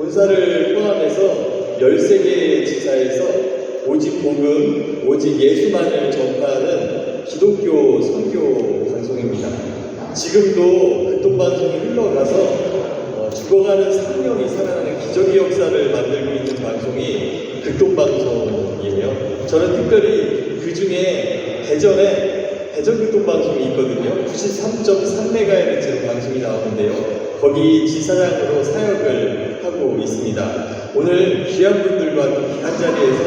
본사를 포함해서 13개의 지사에서 오직 복음, 오직 예수만을 전파하는 기독교 선교 방송입니다. 지금도 극동방송이 흘러가서 죽어가는 생명이 살아나는 기적의 역사를 만들고 있는 방송이 극동방송이에요. 저는 특별히 그 중에 대전에 대전극동방송이 있거든요. 93.3MHz로 방송이 나오는데요. 거기 지사장으로 사역을 하고 있습니다. 오늘 귀한 분들과 또 귀한 자리에서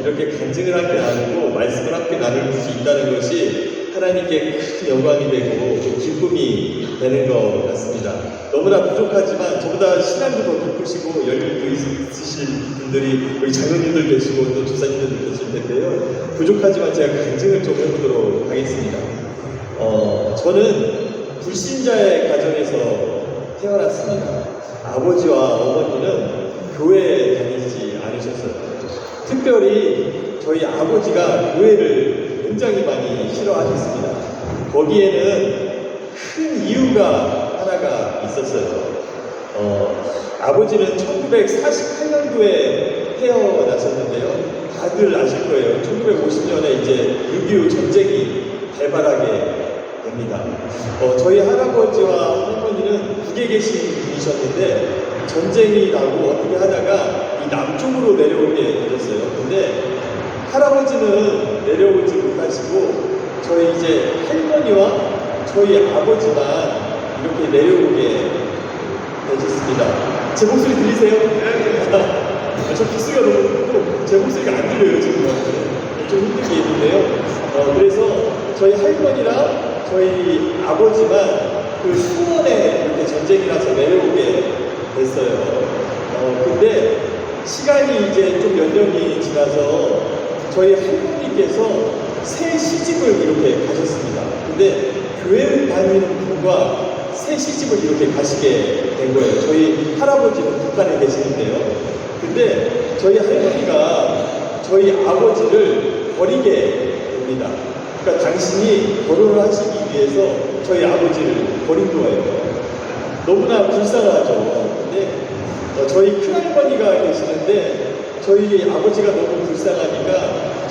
이렇게 간증을 함께 나누고 말씀을 함께 나눌 수 있다는 것이 하나님께 큰 영광이 되고 기쁨이 되는 것 같습니다. 너무나 부족하지만 저보다 신앙도 더 깊으시고 열정도 있으실 분들이 여기 장로님들 계시고 또 조사님들 계실 텐데요. 부족하지만 제가 간증을 좀 해보도록 하겠습니다. 저는 불신자의 가정에서 태어났습니다. 아버지와 어머니는 교회에 다니지 않으셨어요. 특별히 저희 아버지가 교회를 굉장히 많이 싫어하셨습니다. 거기에는 큰 이유가 하나가 있었어요. 아버지는 1948년도에 태어나셨는데요. 다들 아실 거예요. 1950년에 이제 6.25 전쟁이 발발하게 됩니다. 저희 할아버지와 할머니는 북에 계신 분이셨는데 전쟁이 나고 어떻게 하다가 이 남쪽으로 내려오게 되셨어요. 근데 할아버지는 내려오지 못하시고 저희 이제 할머니와 저희 아버지만 이렇게 내려오게 되셨습니다. 제 목소리 들리세요? 저 기수가 너무 크고 제 목소리가 안 들려요 지금. 좀 힘들게 있는데요. 그래서 저희 할머니랑 저희 아버지만 그 수원에 이렇게 전쟁이 나서 내려오게 됐어요. 근데 시간이 이제 좀 몇 년이 지나서 저희 할머니께서 새 시집을 이렇게 가셨습니다. 근데 교회를 다니는 분과 새 시집을 이렇게 가시게 된 거예요. 저희 할아버지는 북한에 계시는데요. 근데 저희 할머니가 저희 아버지를 버리게 됩니다. 그러니까 당신이 결혼을 하시기 위해서 저희 아버지를 버린 거예요. 너무나 불쌍하죠. 근데 저희 큰할머니가 계시는데 저희 아버지가 너무 불쌍하니까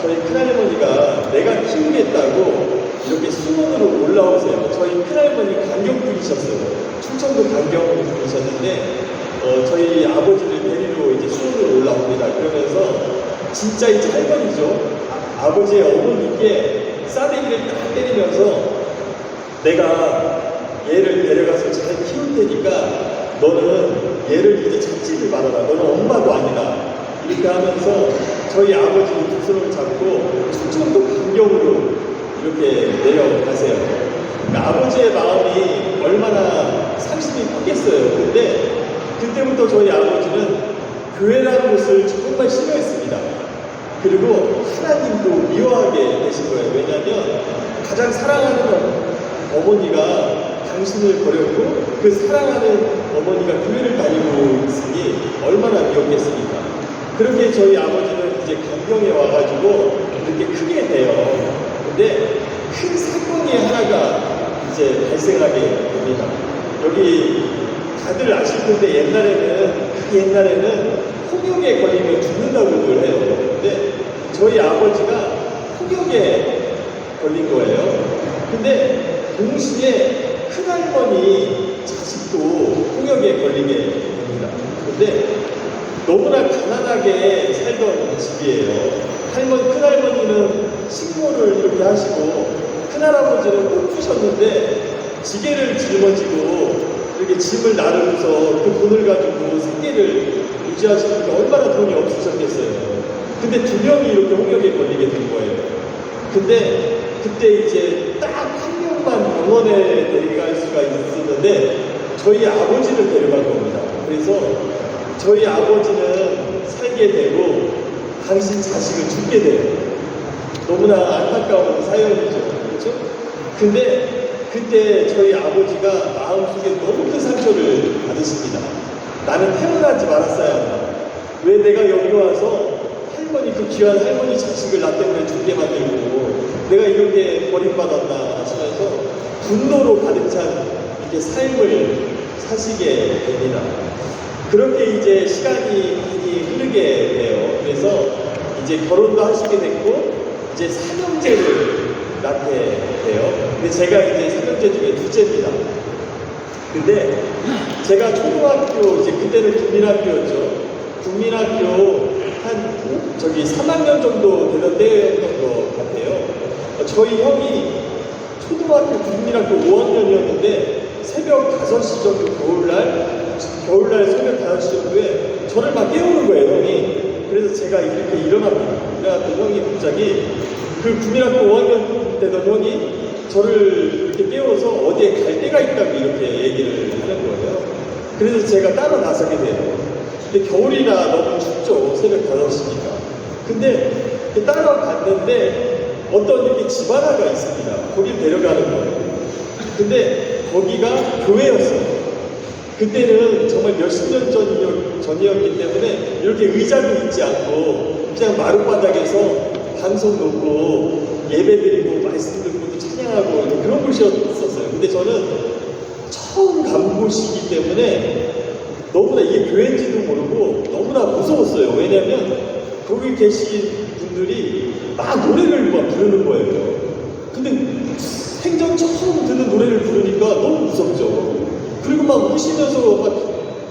저희 큰할머니가 내가 키우겠다고 이렇게 수원으로 올라오세요. 저희 큰할머니 강경분이셨어요. 충청도 강경분이셨는데 저희 아버지를 데리러 이제 수원으로 올라옵니다. 그러면서 진짜 이제 할머니죠. 아버지의 어머니께 싸대기를 딱 때리면서 내가 얘를 데려가서 잘 키울 테니까 너는 얘를 이제 찾지를 말아라. 너는 엄마도 아니다. 이렇게 하면서 저희 아버지는 두 손을 잡고 충청도 강경으로 이렇게 내려가세요. 그러니까 아버지의 마음이 얼마나 상심이 컸겠어요. 근데 그때부터 저희 아버지는 교회라는 곳을 정말 싫어했습니다. 그리고 하나님도 미워하게 되신 거예요. 왜냐하면 가장 사랑하는 어머니가 당신을 버렸고 그 사랑하는 어머니가 교회를 다니고 있으니 얼마나 미웠겠습니까? 그렇게 저희 아버지는 이제 강경에 와가지고 이렇게 크게 돼요. 근데 큰 사건이 하나가 이제 발생하게 됩니다. 여기 다들 아실 텐데 옛날에는 홍역에 걸리면 죽는다고들 해요. 근데 저희 아버지가 홍역에 걸린 거예요. 근데 동시에 큰할머니 자식도 홍역에 걸리게 됩니다. 근데 너무나 가난하게 살던 집이에요. 큰할머니는 식모를 이렇게 하시고 큰할아버지는 꽃 피셨는데 지게를 짊어지고 이렇게 짐을 나르면서 그 돈을 가지고 생계를 유지하시니까 얼마나 돈이 없으셨겠어요. 근데 두 명이 이렇게 홍역에 걸리게 된 거예요. 근데 그때 이제 딱 한 명만 병원에 데려갈 수가 있었는데 저희 아버지를 데려간 겁니다. 그래서 저희 아버지는 살게 되고 당신 자식은 죽게 돼요. 너무나 안타까운 사연이죠. 그렇죠? 근데 그때 저희 아버지가 마음속에 너무 큰 상처를 받으십니다. 나는 태어나지 말았어야 한다. 왜 내가 여기 와서 할머니, 그 귀한 할머니 자식을 나 때문에 죽게 만들고 내가 이렇게 버림받았나 하시면서 분노로 가득 찬 이렇게 삶을 사시게 됩니다. 그렇게 이제 시간이 많이 흐르게 돼요. 그래서 이제 결혼도 하시게 됐고, 이제 삼형제를 낳게 돼요. 근데 제가 이제 삼형제 중에 둘째입니다. 근데 제가 초등학교, 이제 그때는 국민학교였죠. 국민학교 한 3학년 정도 되던 때였던 것 같아요. 저희 형이 초등학교 국민학교 5학년이었는데 새벽 5시 정도 겨울날 새벽 5시 정도에 저를 막 깨우는 거예요, 형이. 그래서 제가 이렇게 일어납니다. 일어났던 형이 갑자기 그 국민학교 5학년 되던 형이 저를 이렇게 깨워서 어디에 갈 데가 있다고 이렇게 얘기를 하는 거예요. 그래서 제가 따라 나서게 돼요. 근데 겨울이라 너무 춥죠. 새벽 5시니까. 근데 따라갔는데 어떤 이렇게 집 하나가 있습니다. 거길 데려가는 거예요. 근데 거기가 교회였어요. 그때는 정말 몇십 년 전이었기 때문에 이렇게 의자도 있지 않고 그냥 마룻바닥에서 방송 놓고 예배드리고 말씀 듣고 찬양하고 그런 곳이었었어요. 근데 저는 처음 간 곳이기 때문에 너무나 이게 교회인지도 모르고 너무나 무서웠어요. 왜냐면 거기 계신 분들이 막 노래를 막 부르는 거예요. 근데 생전 처음 듣는 노래를 부르니까 너무 무섭죠. 그리고 막 우시면서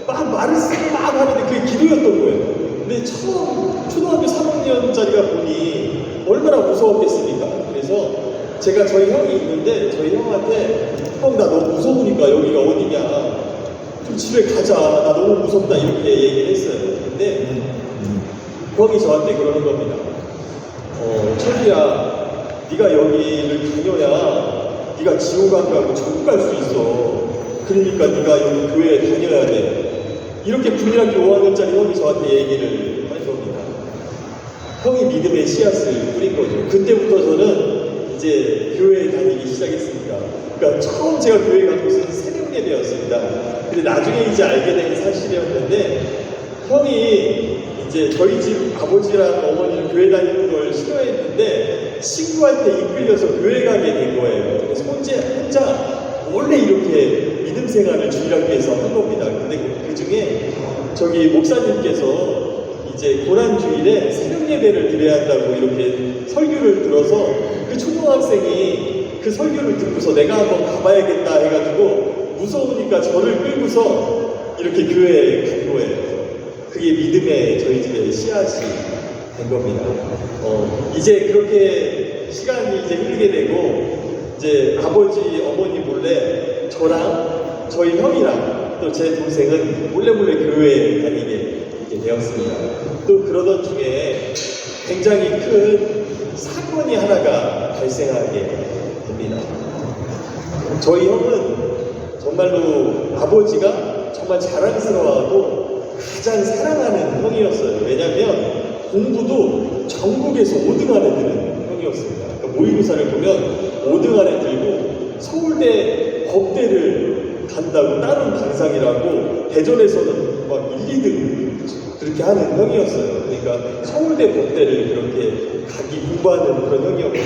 막 말을 쓰고 막 하는데 그게 기도였던 거예요. 근데 처음 초등학교 3학년짜리가 보니 얼마나 무서웠겠습니까? 그래서 제가 저희 형이 있는데 저희 형한테 형 나 너무 무서우니까 여기가 어디냐 좀 집에 가자 나 너무 무섭다 이렇게 얘기를 했어요. 근데 형이 저한테 그러는 겁니다. 철기야 네가 여기를 다녀야 네가 지옥 안 가고 천국 갈 수 있어. 그러니까 네가 여기 교회에 다녀야 돼. 이렇게 국민학교 5학년짜리 형이 저한테 얘기를 하는 겁니다. 형이 믿음의 씨앗을 뿌린 거죠. 그때부터 저는 이제 교회에 다니기 시작했습니다. 그러니까 처음 제가 교회 간 곳은 새벽 예배였습니다. 근데 나중에 이제 알게 된 사실이었는데 형이 이제 저희 집 아버지랑 어머니는 교회 다니는 걸 싫어했는데 친구한테 이끌려서 교회 가게 된 거예요. 그래서 혼자 원래 이렇게 믿음 생활을 주일학교에서 한 겁니다. 근데 그 중에 저기 목사님께서 이제 고난주일에 새벽 예배를 드려야 한다고 이렇게 설교를 들어서 그 초등학생이 그 설교를 듣고서 내가 한번 가봐야겠다 해가지고 무서우니까 저를 끌고서 이렇게 교회에 간 거예요. 그게 믿음의 저희 집의 씨앗이 된 겁니다. 이제 그렇게 시간이 이제 흐르게 되고 이제 아버지, 어머니 몰래 저랑 저희 형이랑 또 제 동생은 몰래 교회에 다니게 되었습니다. 또 그러던 중에 굉장히 큰 사건이 하나가 발생하게 됩니다. 저희 형은 정말로 아버지가 정말 자랑스러워하고 가장 사랑하는 형이었어요. 왜냐하면 공부도 전국에서 5등 안에 드는 형이었습니다. 그러니까 모의고사를 보면 5등 안에 들고 서울대 법대를 간다고 다른 반상이라고 대전에서는 막 1, 2등 그렇게 하는 형이었어요. 그러니까 서울대 법대를 그렇게 가기 공부하는 그런 형이었거든요.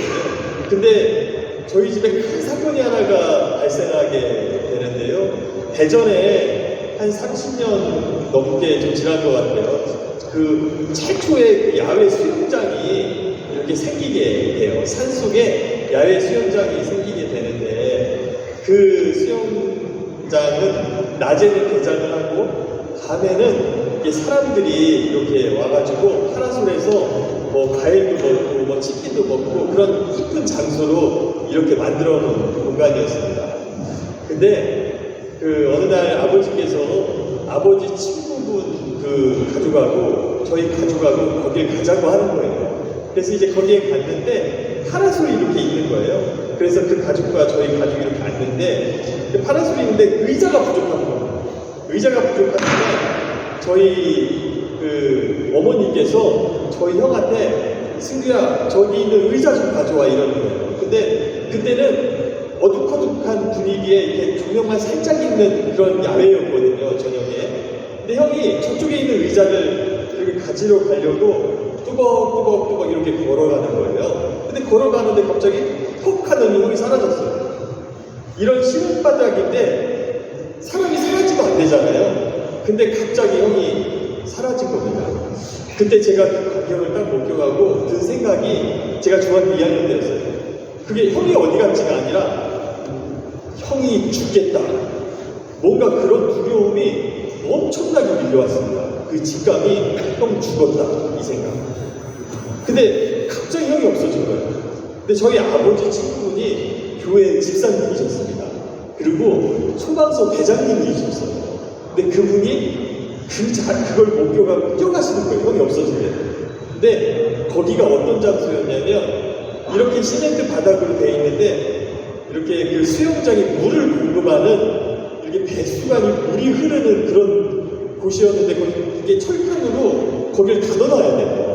근데 저희 집에 큰 사건이 하나가 발생하게 되는데요. 대전에 한 30년 넘게 좀 지난 것 같아요. 그 최초의 그 야외 수영장이 이렇게 생기게 돼요. 산속에 야외 수영장이 생기게 되는데 그 수영장은 낮에는 개장을 하고 밤에는 사람들이 이렇게 와가지고 파라솔에서 뭐 과일도 먹고 뭐 치킨도 먹고 그런 이쁜 장소로 이렇게 만들어 놓은 공간이었습니다. 근데 그 어느 날 아버지께서 아버지 친구분 그 가족하고 저희 가족하고 거길 가자고 하는 거예요. 그래서 이제 거기에 갔는데 파라솔이 이렇게 있는 거예요. 그래서 그 가족과 저희 가족이 이렇게 앉는데 파라솔이 있는데 의자가 부족한 거예요. 의자가 부족하니까 저희 그 어머니께서 저희 형한테 승규야 저기 있는 의자 좀 가져와 이러는 거예요. 근데 그때는 어둑어둑한 분위기에 이렇게 조명만 살짝 있는 그런 야외였거든요, 저녁에. 근데 형이 저쪽에 있는 의자를 이렇게 가지러 가려고 뚜벅뚜벅 이렇게 걸어가는 거예요. 근데 걸어가는데 갑자기 퍽 하더니 형이 사라졌어요. 이런 시멘바닥인데 사람이 사라지면 안 되잖아요. 근데 갑자기 형이 사라진 겁니다. 그때 제가 그 광경을 딱 목격하고 든 생각이 제가 중학교 2학년 때였어요. 그게 형이 어디 갔지가 아니라 형이 죽겠다. 뭔가 그런 두려움이 엄청나게 밀려왔습니다. 그 직감이 형 죽었다 이 생각. 근데 갑자기 형이 없어진 거예요. 근데 저희 아버지 친구분이 교회 집사님이셨습니다. 그리고 소방서 대장님이셨어요. 근데 그분이 그걸 목격하고 뛰어가시는 거예요. 형이 없어질 때. 근데 거기가 어떤 장소였냐면 이렇게 시멘트 바닥으로 되어 있는데 이렇게 그 수영장에 물을 공급하는 이렇게 배수관이 물이 흐르는 그런 곳이었는데 이게 철판으로 거기를 닫아놔야 돼요.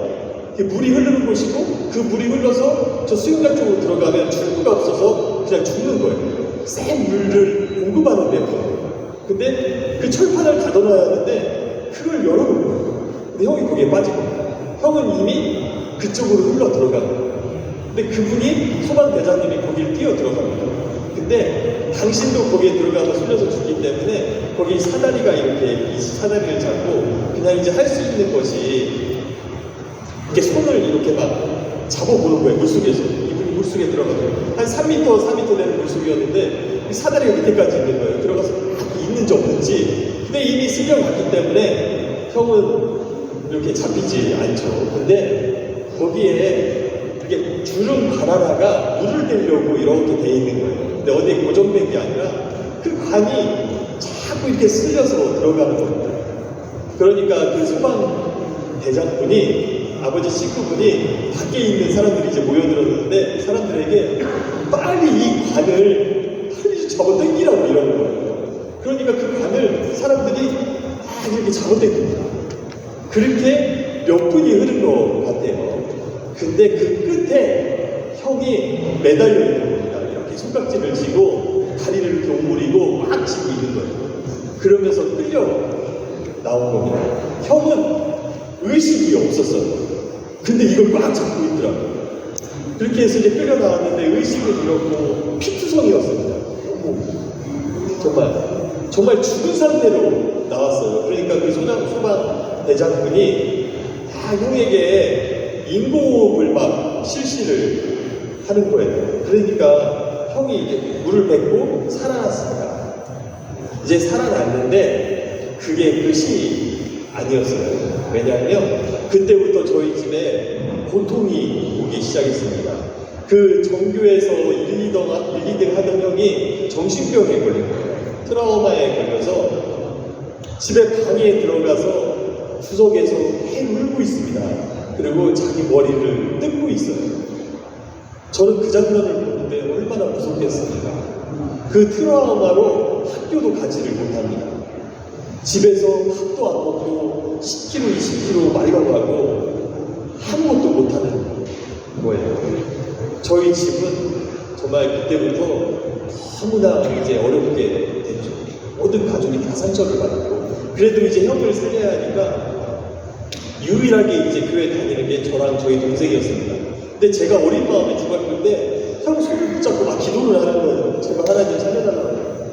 물이 흐르는 곳이고 그 물이 흘러서 저 수영장 쪽으로 들어가면 출구가 없어서 그냥 죽는 거예요. 센 물을 공급하는 데요. 근데 그 철판을 닫아놔야 하는데 그걸 열어놓은 거예요. 근데 형이 거기에 빠진 겁니다. 형은 이미 그쪽으로 흘러 들어간 거예요. 근데 그분이 소방대장님이 거기를 뛰어 들어갑니다. 근데 당신도 거기에 들어가서 숨려서 죽기 때문에 거기 사다리가 이렇게 이 사다리를 잡고 그냥 이제 할 수 있는 것이 이렇게 손을 이렇게 막 잡아보는 거예요. 물속에서. 이분이 물속에 들어가서 한 3m 되는 물속이었는데 사다리가 밑에까지 있는 거예요. 들어가서 있는지 없는지. 근데 이미 쓸려갔기 때문에 형은 이렇게 잡히지 않죠. 근데 거기에 이렇게 주름 관 하나가 물을 대려고 이렇게 돼 있는 거예요. 근데 어디에 고정된 게 아니라 그 관이 자꾸 이렇게 쓸려서 들어가는 겁니다. 그러니까 그 소방 대장분이 아버지 식구분이 밖에 있는 사람들이 이제 모여들었는데 사람들에게 빨리 이 관을 빨리 잡아당기라고 이러는 거예요. 그러니까 그 관을 사람들이 막 이렇게 잡아당깁니다. 그렇게 몇 분이 흐른 것 같아요. 근데 그 끝에 형이 매달려 있는 겁니다. 이렇게 손깍지를 쥐고 다리를 이렇게 오므리고 막 쥐고 있는 거예요. 그러면서 끌려 나온 겁니다. 형은 의식이 없었어요. 근데 이걸 막 잡고 있더라고요. 그렇게 해서 이제 끌려 나왔는데 의식은 잃었고 피투성이었습니다. 정말 죽은 상태로 나왔어요. 그러니까 그 소방 대장분이 다 형에게 인공호흡을 막 실시를 하는 거예요. 그러니까 형이 이제 물을 뱉고 살아났습니다. 이제 살아났는데 그게 끝이 아니었어요. 왜냐하면 그때부터 저희 집에 고통이 오기 시작했습니다. 그 전교에서 1, 2등 하던 형이 정신병에 걸린 거예요. 트라우마에 걸려서 집에 방에 들어가서 구석에서 울고 있습니다. 그리고 자기 머리를 뜯고 있어요. 저는 그 장면을 보는데 얼마나 무섭겠습니까? 그 트라우마로 학교도 가지를 못합니다. 집에서 밥도 안 먹고 10kg, 20kg 말려가고 아무것도 못하는 거예요. 저희 집은 정말 그때부터 너무나 이제 어렵게 됐죠. 모든 가족이 다 상처를 받았고, 그래도 이제 형을 살려야 하니까 유일하게 이제 교회 다니는 게 저랑 저희 동생이었습니다. 근데 제가 어린 마음에 중학교 때 형 손을 붙잡고 막 기도를 하는 거예요. 제발 하나님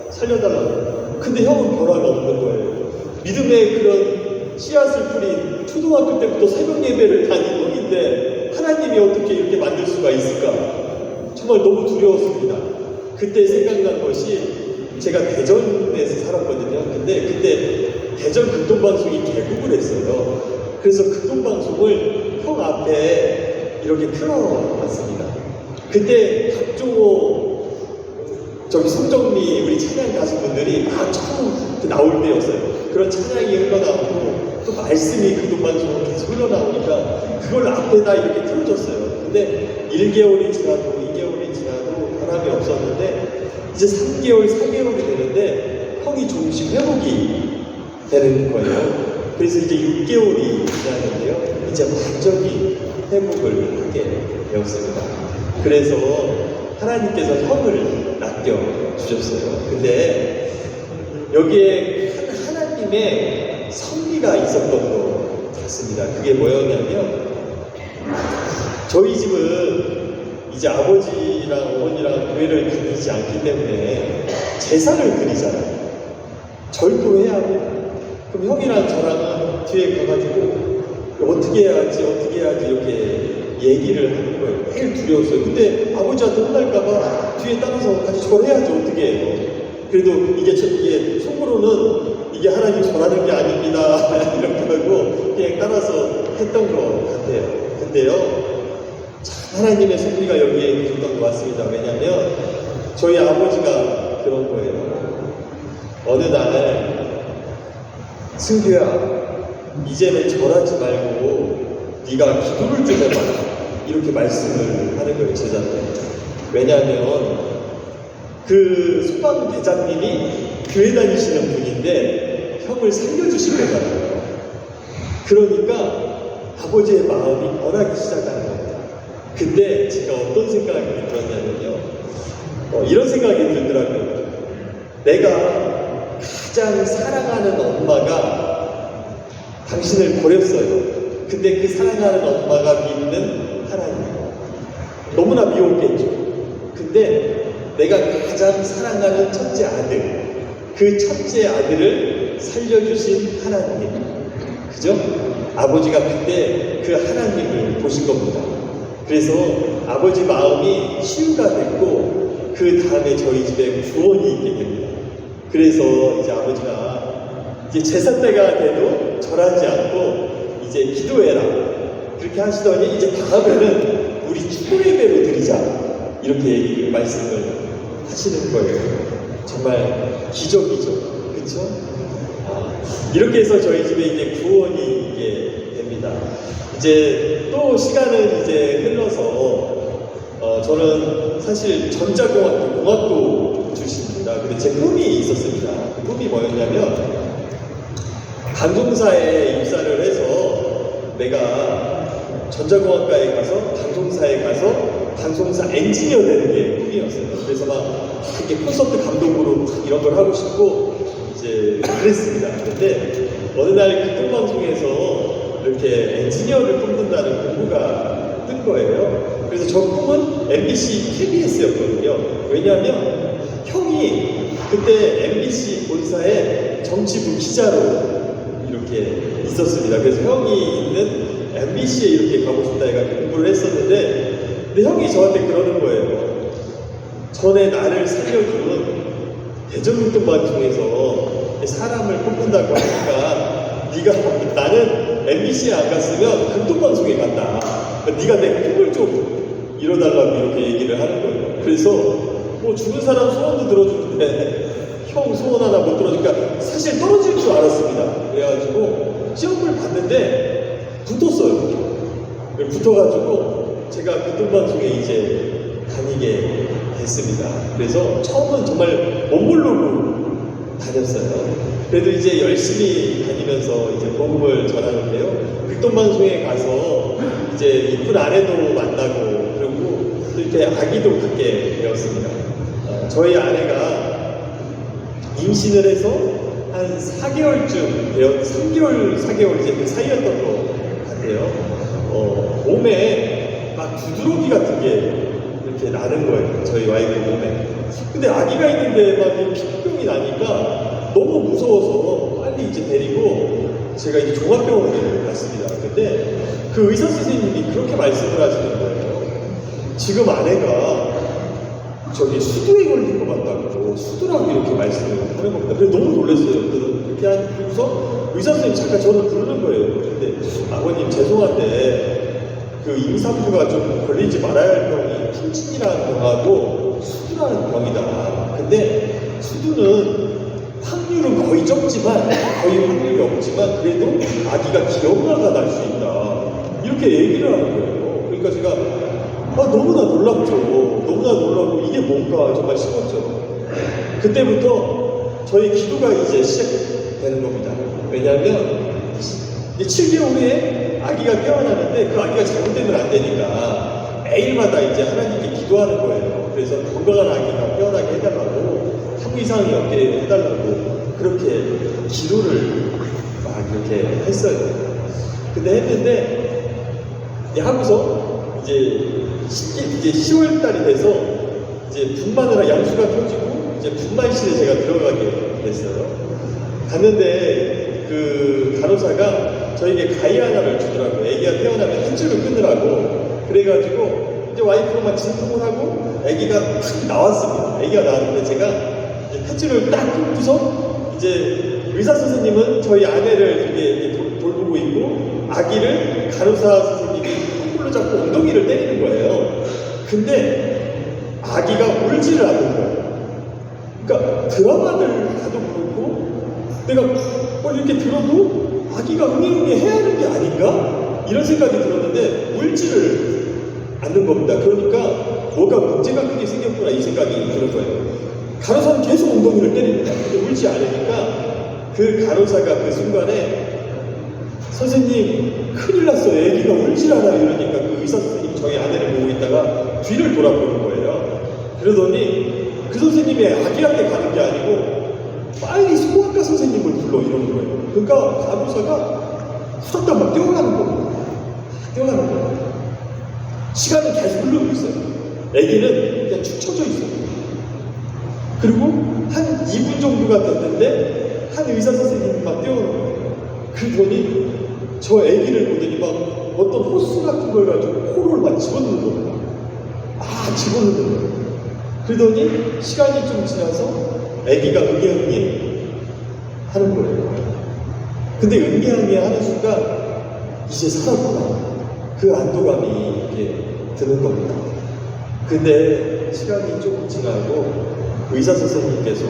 살려달라고. 근데 형은 변화가 없는 거예요. 믿음의 그런 씨앗을 뿌린 초등학교 때부터 새벽 예배를 다닌 형인데 하나님이 어떻게 이렇게 만들 수가 있을까? 정말 너무 두려웠습니다. 그때 생각난 것이 제가 대전에서 살았거든요. 근데 그때 대전 극동방송이 개국을 했어요. 그래서 극동방송을 형 앞에 이렇게 틀어놨습니다. 그때 박종호, 저기 송정미 우리 찬양 가수분들이 다 처음 나올 때였어요. 그런 찬양이 흘러나오고 또 말씀이 극동방송으로 계속 흘러나오니까 그걸 앞에다 이렇게 틀어줬어요. 근데 1개월이 지나도 2개월이 지나도 변함이 없었는데 이제 3개월, 4개월이 되는데 형이 조금씩 회복이 되는 거예요. 그래서 이제 6개월이 지났는데요. 이제 완전히 회복을 하게 되었습니다. 그래서 하나님께서 형을 낚여주셨어요. 근데 여기에 하나님의 섭리가 있었던 것 같습니다. 그게 뭐였냐면 저희 집은 이제 아버지랑 어머니랑 교회를 다니지 않기 때문에 제사를 드리잖아요. 절도해야 합니다. 그럼 형이랑 저랑은 뒤에 가가지고 어떻게 해야지 이렇게 얘기를 하는 거예요. 매일 두려웠어요. 근데 아버지한테 혼날까봐 뒤에 따라서 같이 절해야지 어떻게 해요. 그래도 이게 속으로는 이게 하나님 전하는 게 아닙니다. 이렇게 하고 그냥 따라서 했던 것 같아요. 근데요, 참 하나님의 섭리가 여기에 계셨던 것 같습니다. 왜냐하면 저희 아버지가 그런 거예요. 어느 날 승규야, 이제는 절하지 말고 네가 기도를 좀 해봐, 이렇게 말씀을 하는 거예요, 제자한테. 왜냐하면 그 소방 대장님이 교회 다니시는 분인데 형을 살려주실 거잖아요. 그러니까 아버지의 마음이 변하기 시작하는 겁니다. 근데 제가 어떤 생각이 들었냐면요, 이런 생각이 들더라고요. 내가 가장 사랑하는 엄마가 당신을 버렸어요. 근데 그 사랑하는 엄마가 믿는 하나님, 너무나 미웠겠죠. 근데 내가 가장 사랑하는 첫째 아들, 그 첫째 아들을 살려주신 하나님, 그죠? 아버지가 그때 그 하나님을 보신 겁니다. 그래서 아버지 마음이 치유가 됐고 그 다음에 저희 집에 구원이 있게 됩니다. 그래서 이제 아버지가 이제 제사 때가 돼도 절하지 않고 이제 기도해라, 그렇게 하시더니 이제 다음에는 우리 축구 예배로 드리자, 이렇게 말씀을 하시는 거예요. 정말 기적이죠, 그렇죠? 이렇게 해서 저희 집에 이제 구원이 있게 됩니다. 이제 또 시간은 이제 흘러서 저는 사실 전자공학도 공학도 출신입니다. 근데 제 꿈이 있었습니다. 그 꿈이 뭐였냐면 방송사에 입사를 해서 내가 전자공학과에 가서 방송사에 가서 방송사 엔지니어 되는 게 꿈이었어요. 그래서 막 그렇게 콘서트 감독으로 이런 걸 하고 싶고 이제 그랬습니다. 근데 어느 날 교통방송에서 이렇게 엔지니어를 꿈꾼다는 공고가 뜬 거예요. 그래서 저 꿈은 MBC KBS였거든요. 왜냐하면 형이 그때 MBC 본사에 정치부 기자로 이렇게 있었습니다. 그래서 형이 있는 MBC에 이렇게 가고 싶다 해가지고 공부를 했었는데, 근데 형이 저한테 그러는 거예요. 전에 나를 살려준 대전교통방송에서 사람을 뽑는다고 하니까 네가, 나는 MBC에 안 갔으면 교통방송에 간다, 네가 내 꿈을 좀 이뤄달라고 이렇게 얘기를 하는 거예요. 그래서 뭐 죽은 사람 소원도 들어주는데 형 소원 하나 못 들어주니까 사실 떨어질 줄 알았습니다. 그래가지고 시험을 봤는데 붙었어요. 붙어가지고 제가 교통방송에 이제 다니게 됐습니다. 그래서 처음은 정말 못 모르고 다녔어요. 그래도 이제 열심히 다니면서 이제 복음을 전하는데요. 교통방송에 가서 이제 이쁜 아내도 만나고, 그리고 또 이렇게 아기도 갖게 되었습니다. 저희 아내가 임신을 해서 한 4개월쯤 되었, 3개월, 4개월 이제 그 사이였던 것 같아요. 몸에 막 두드러기 같은 게 이렇게 나는 거예요. 저희 와이프 몸에. 근데 아기가 있는데 막 피부병이 나니까 너무 무서워서 빨리 이제 데리고 제가 이제 종합병원에 갔습니다. 근데 그 의사 선생님이 그렇게 말씀을 하시는 거예요. 지금 아내가 저기 수두에 걸린 것 같다고, 수두라고 이렇게 말씀을 하는 겁니다. 그래서 너무 놀랐어요. 그렇게 하고서 의사 선생님이 잠깐 저를 부르는 거예요. 근데 아버님 죄송한데 그 임산부가 좀 걸리지 말아야 할 병이 풍진이라는 병하고 수두라는 병이다. 근데 수두는 확률은 거의 적지만, 거의 확률이 없지만 그래도 아기가 기형아가 날 수 있다, 이렇게 얘기를 하는 거예요. 그러니까 제가 너무나 놀랍죠. 너무나 놀라고 이게 뭔가 정말 싶었죠. 그때부터 저희 기도가 이제 시작되는 겁니다. 왜냐하면 이제 7개월 후에 아기가 태어나는데 그 아기가 잘못되면 안 되니까 매일마다 이제 하나님께 기도하는 거예요. 그래서 건강한 아기가 태어나게 해달라고, 아무 이상이 없게 해달라고 그렇게 기도를 막 이렇게 했어요. 근데 했는데 하고서 이제 10월 달이 돼서 이제 분마느라 양수가 터지고 이제 분만실에 제가 들어가게 됐어요. 갔는데 그 간호사가 저에게 가위 하나를 주더라고요. 애기가 태어나면 탯줄을 끊으라고. 그래가지고 이제 와이프가 막 진통을 하고 애기가 탁 나왔습니다. 애기가 나왔는데 제가 이제 탯줄을 딱 끊고서 이제 의사 선생님은 저희 아내를 이렇게 돌보고 있고 아기를 간호사 선생님이 콩으로 잡고 엉덩이를 때리는 거예요. 근데 아기가 울지를 않는 거예요. 그러니까 드라마를 봐도 그렇고 내가 이렇게 들어도 아기가 응애응애 해야 하는 게 아닌가? 이런 생각이 들었는데 울지를 않는 겁니다. 그러니까 뭐가 문제가 크게 생겼구나 이 생각이 드는 거예요. 간호사는 계속 엉덩이를 때립니다. 근데 울지 않으니까 그 간호사가 그 순간에 선생님 큰일 났어요. 애기가 울질 않아요. 이러니까 그 의사 선생님이 저희 아내를 보고 있다가 뒤를 돌아보는 거예요. 그러더니 그 선생님이 아기한테 가는 게 아니고 빨리 소아과 선생님을 불러 이러는 거예요. 그러니까 간호사가 후닥닥 막 뛰어가는 거예요. 뛰어가는 거예요. 시간이 계속 흐르고 있어요. 애기는 그냥 축 처져 있어요. 그리고 한 2분 정도가 됐는데 한 의사 선생님이 막 뛰어오는 거예요. 그러더니 저 애기를 보더니 막 어떤 호스 같은 걸 가지고 코를 막 집어넣는 거예요. 집어넣는 거예요. 그러더니 시간이 좀 지나서 애기가 응애응애 하는 거예요. 근데 응애응애 하는 순간 이제 살았구나. 그 안도감이 이렇게 드는 겁니다. 근데 시간이 조금 지나고 의사 선생님께서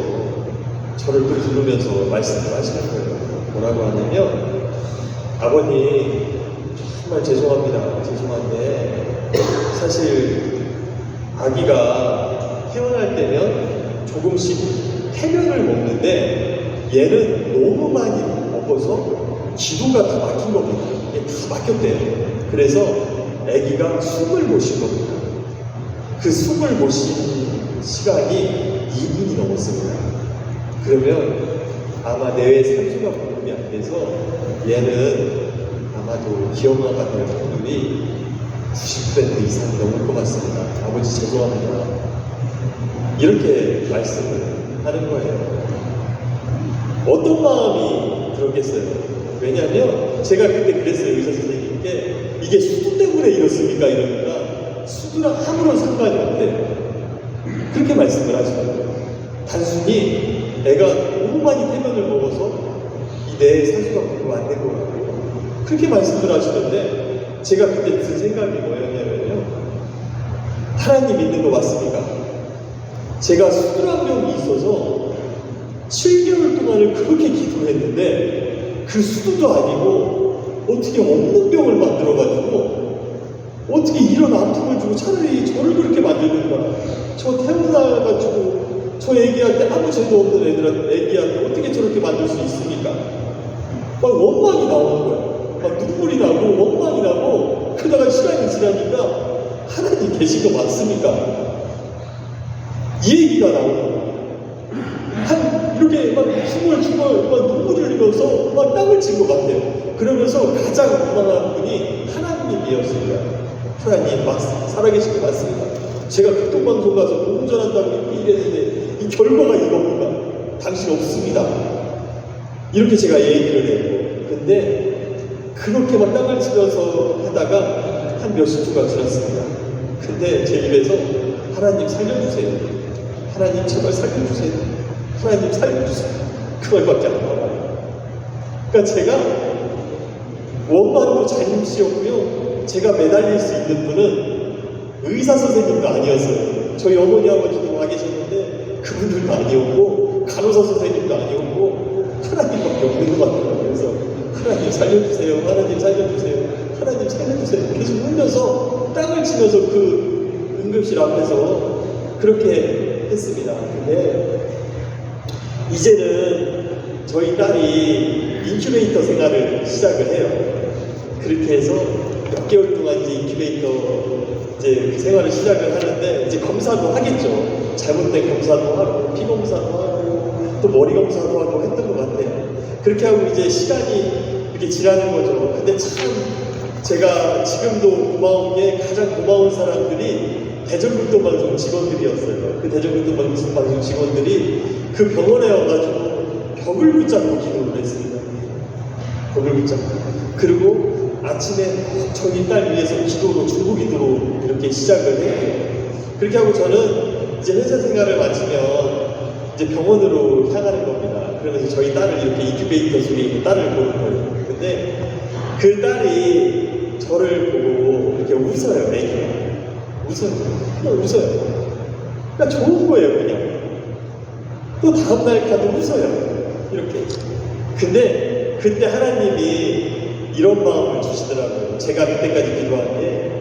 저를 또 부르면서 말씀을 하시는 거예요. 뭐라고 하냐면 아버님 정말 죄송합니다. 죄송한데 사실 아기가 태어날 때면 조금씩 태면을 먹는데 얘는 너무 많이 먹어서 기도가 다 막힌 겁니다. 이게 다 막혔대요. 그래서 아기가 숨을 못 쉰 겁니다. 그 숨을 못 쉰 시간이 2분이 넘었습니다. 그러면 아마 내외 산소가 공급이 안 돼서 얘는 아마도 기형아가 될 확률이 90% 이상이 넘을 것 같습니다. 아버지 죄송합니다. 이렇게 말씀을 하는 거예요. 어떤 마음이 들었겠어요? 왜냐하면 제가 그때 그랬어요. 의사 선생님께 이게 수두 때문에 이렇습니까? 이러니까 수두랑 아무런 상관이 없대요. 그렇게 말씀을 하시더라고요. 단순히 애가 너무 많이 태면을 먹어서 이 뇌에 산소가 공급 안 된 거라고 그렇게 말씀을 하시던데 제가 그때 든 생각이 뭐였냐면요. 하나님 믿는 거 맞습니까? 제가 수두랑병이 있어서 7개월 동안을 그렇게 기도했는데 그 수두도 아니고 어떻게 없는 병을 만들어가지고 어떻게 이런 아픔을 주고 차라리 저를 그렇게 만드는가. 저 태어나가지고 저 애기한테 아무 죄도 없는 애기한테 어떻게 저렇게 만들 수 있습니까? 막 원망이 나오는 거예요. 막 눈물이 나고 원망이 나고 그러다가 시간이 지나니까 하나님 계신 거 맞습니까? 이 얘기가 나오는 거예요. 이렇게 막 숨을 막 눈물을 흘리면서 막 땀을 친 것 같아요. 그러면서 가장 원망한 분이 하나님이었습니다. 하나님 살아계신 거 맞습니다. 제가 극동방송 가서 복음 전한다고 이랬는데 이 결과가 이겁니까? 당신 없습니다. 이렇게 제가 얘기를 해요. 근데 그렇게 막 땀을 치면서 하다가 한 몇십 주가 지났습니다. 근데 제 입에서 하나님 살려주세요. 하나님 제발 살려주세요. 하나님 살려주세요. 그 말밖에 안 나와요. 그러니까 제가 원망도 자임씨였고요. 제가 매달릴 수 있는 분은 의사 선생님도 아니었어요. 저희 어머니 아버지도 와 계셨는데 그분들도 아니었고 간호사 선생님도 아니었고 하나님밖에 없는 것 같아요. 그래서 하나님 살려주세요. 하나님 살려주세요. 하나님 살려주세요. 계속 울면서 땅을 치면서 그 응급실 앞에서 그렇게 했습니다. 근데 이제는 저희 딸이 인큐베이터 생활을 시작을 해요. 그렇게 해서 몇 개월 동안 이제 인큐베이터 이제 생활을 시작을 하는데 이제 검사도 하겠죠. 잘못된 검사도 하고 피 검사도 하고 또 머리 검사도 하고 했던 것 같아요. 그렇게 하고 이제 시간이 이렇게 지나는 거죠. 근데 참 제가 지금도 고마운 게 가장 고마운 사람들이 대전극동방송 직원들이었어요. 그 대전극동방송 직원들이 그 병원에 와가지고 벽을 붙잡고 기도를 했습니다. 벽을 붙잡고. 그리고 아침에 저희 딸 위해서 기도로 중국 기도로 이렇게 시작을 해요. 그렇게 하고 저는 이제 회사 생활을 마치면 이제 병원으로 향하는 겁니다. 그러면서 저희 딸을 이렇게 인큐베이터 속에 있는 딸을 보는 거예요. 근데 그 딸이 저를 보고 이렇게 웃어요, 애기가. 웃어요. 그냥 웃어요. 그러니까 좋은 거예요, 그냥. 또 다음날 가도 웃어요. 이렇게. 근데 그때 하나님이 이런 마음을 주시더라고요. 제가 그때까지 기도한 게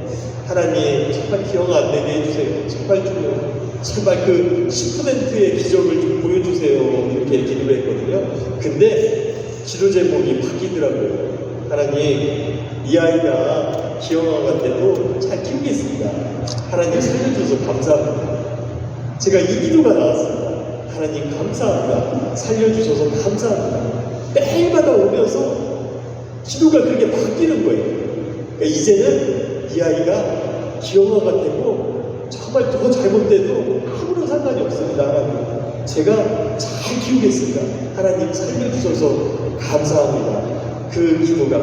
하나님 정말 기억 안 되게 해주세요. 제발 좀 제발 그 10%의 기적을 좀 보여주세요. 이렇게 기도를 했거든요. 근데 기도 제목이 바뀌더라고요. 하나님, 이 아이가 기형아 같아도 잘 키우겠습니다. 하나님 살려주셔서 감사합니다. 제가 이 기도가 나왔습니다. 하나님 감사합니다. 살려주셔서 감사합니다. 매일마다 오면서 기도가 그렇게 바뀌는 거예요. 그러니까 이제는 이 아이가 기형아 같고 정말 더 잘못돼도 아무런 상관이 없습니다. 하나님, 제가 잘 키우겠습니다. 하나님 살려주셔서 감사합니다. 그 기도가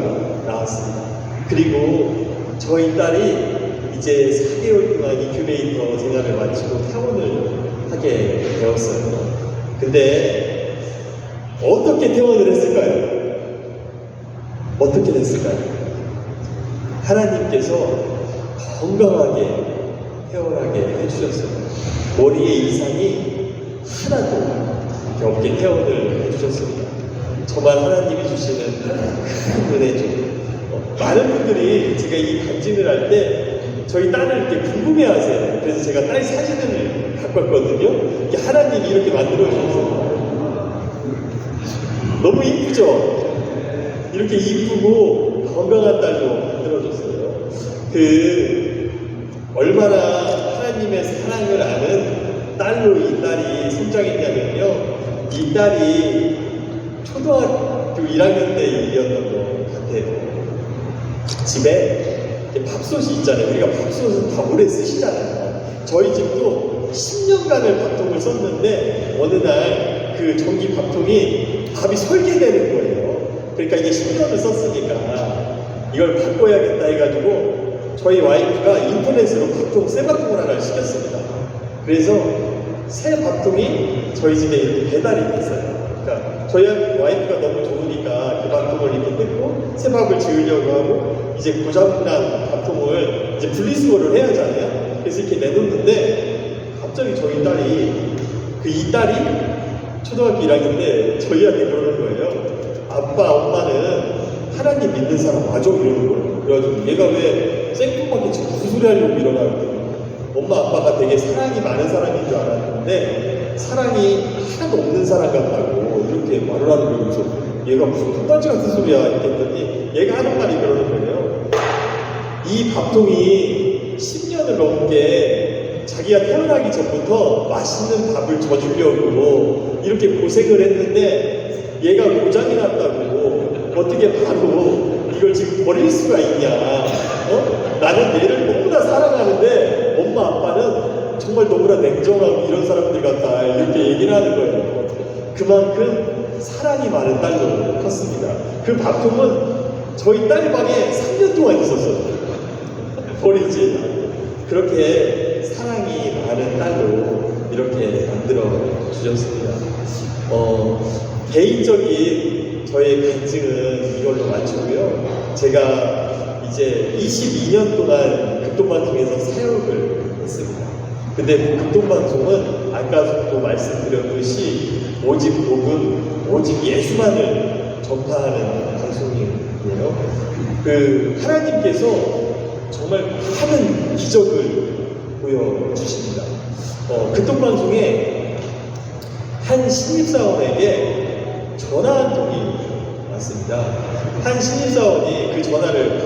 나왔습니다. 그리고 저희 딸이 이제 4개월 동안 인큐베이터 생활을 마치고 퇴원을 하게 되었어요. 근데 어떻게 퇴원을 했을까요? 어떻게 됐을까요? 하나님께서 건강하게 퇴원하게 해주셨어요. 머리에 이상이 하나도 이렇게 없게 퇴원을 해주셨습니다. 정말 하나님이 주시는 큰 은혜죠. 많은 분들이 제가 이 간증을 할 때 저희 딸을 이렇게 궁금해 하세요. 그래서 제가 딸 사진을 갖고 왔거든요. 이게 하나님이 이렇게 만들어 주셨어요. 너무 이쁘죠? 이렇게 이쁘고 건강한 딸로 만들어줬어요. 얼마나 하나님의 사랑을 아는 딸로 이 딸이 성장했냐면요. 이 딸이 초등학교 1학년 때 일이었던 것 같아요. 집에 밥솥이 있잖아요. 우리가 밥솥은 다 오래 쓰시잖아요. 저희 집도 10년간을 밥통을 썼는데 어느 날 그 전기 밥통이 밥이 설계되는 거예요. 그러니까 이게 10년을 썼으니까 이걸 바꿔야겠다 해가지고 저희 와이프가 인터넷으로 밥통, 새 밥통을 하나 시켰습니다. 그래서 새 밥통이 저희 집에 이렇게 배달이 됐어요. 그러니까 저희 와이프가 너무 좋으니까 그 밥통을 이렇게 뜯고 새 밥을 지으려고 하고 이제 고장난 밥통을 이제 분리수거를 해야 하잖아요. 그래서 이렇게 내놓는데 갑자기 저희 딸이 이 딸이 초등학교 1학년 때 저희한테 그러는 거예요. 아빠, 엄마는 하나님 믿는 사람 맞아? 이러는 거예요. 그래가지고 얘가 왜 생뚱맞게 지금 무슨 소리 하려고 일어나고 엄마, 아빠가 되게 사랑이 많은 사람인 줄 알았는데 사랑이 하나도 없는 사람 같다고 이렇게 말을 하는 거예요. 그래서 얘가 무슨 뚱딴지 같은 소리야 이렇게 했더니 얘가 하는 말이 그러는 거예요. 이 밥통이 10년을 넘게 자기가 태어나기 전부터 맛있는 밥을 져주려고 이렇게 고생을 했는데 얘가 고장이 났다고 어떻게 바로 이걸 지금 버릴 수가 있냐. 나는 얘를 너무나 사랑하는데 엄마 아빠는 정말 너무나 냉정하고 이런 사람들 같다 이렇게 얘기를 하는 거예요. 그만큼 사랑이 많은 딸로 컸습니다. 그 밥통은 저희 딸 방에 3년 동안 있었어요. 버리지 않고. 그렇게 사랑이 많은 딸로 이렇게 만들어 주셨습니다. 개인적인 저의 간증은 이걸로 마치고요. 제가 이제 22년 동안 극동방송에서 사역을 했습니다. 근데 그 극동방송은 아까도 말씀드렸듯이 오직 복음, 오직 예수만을 전파하는 방송이에요. 하나님께서 정말 많은 기적을 보여주십니다. 극동방송에 한 신입사원에게 전화 한 통이 왔습니다. 한 신입사원이 그 전화를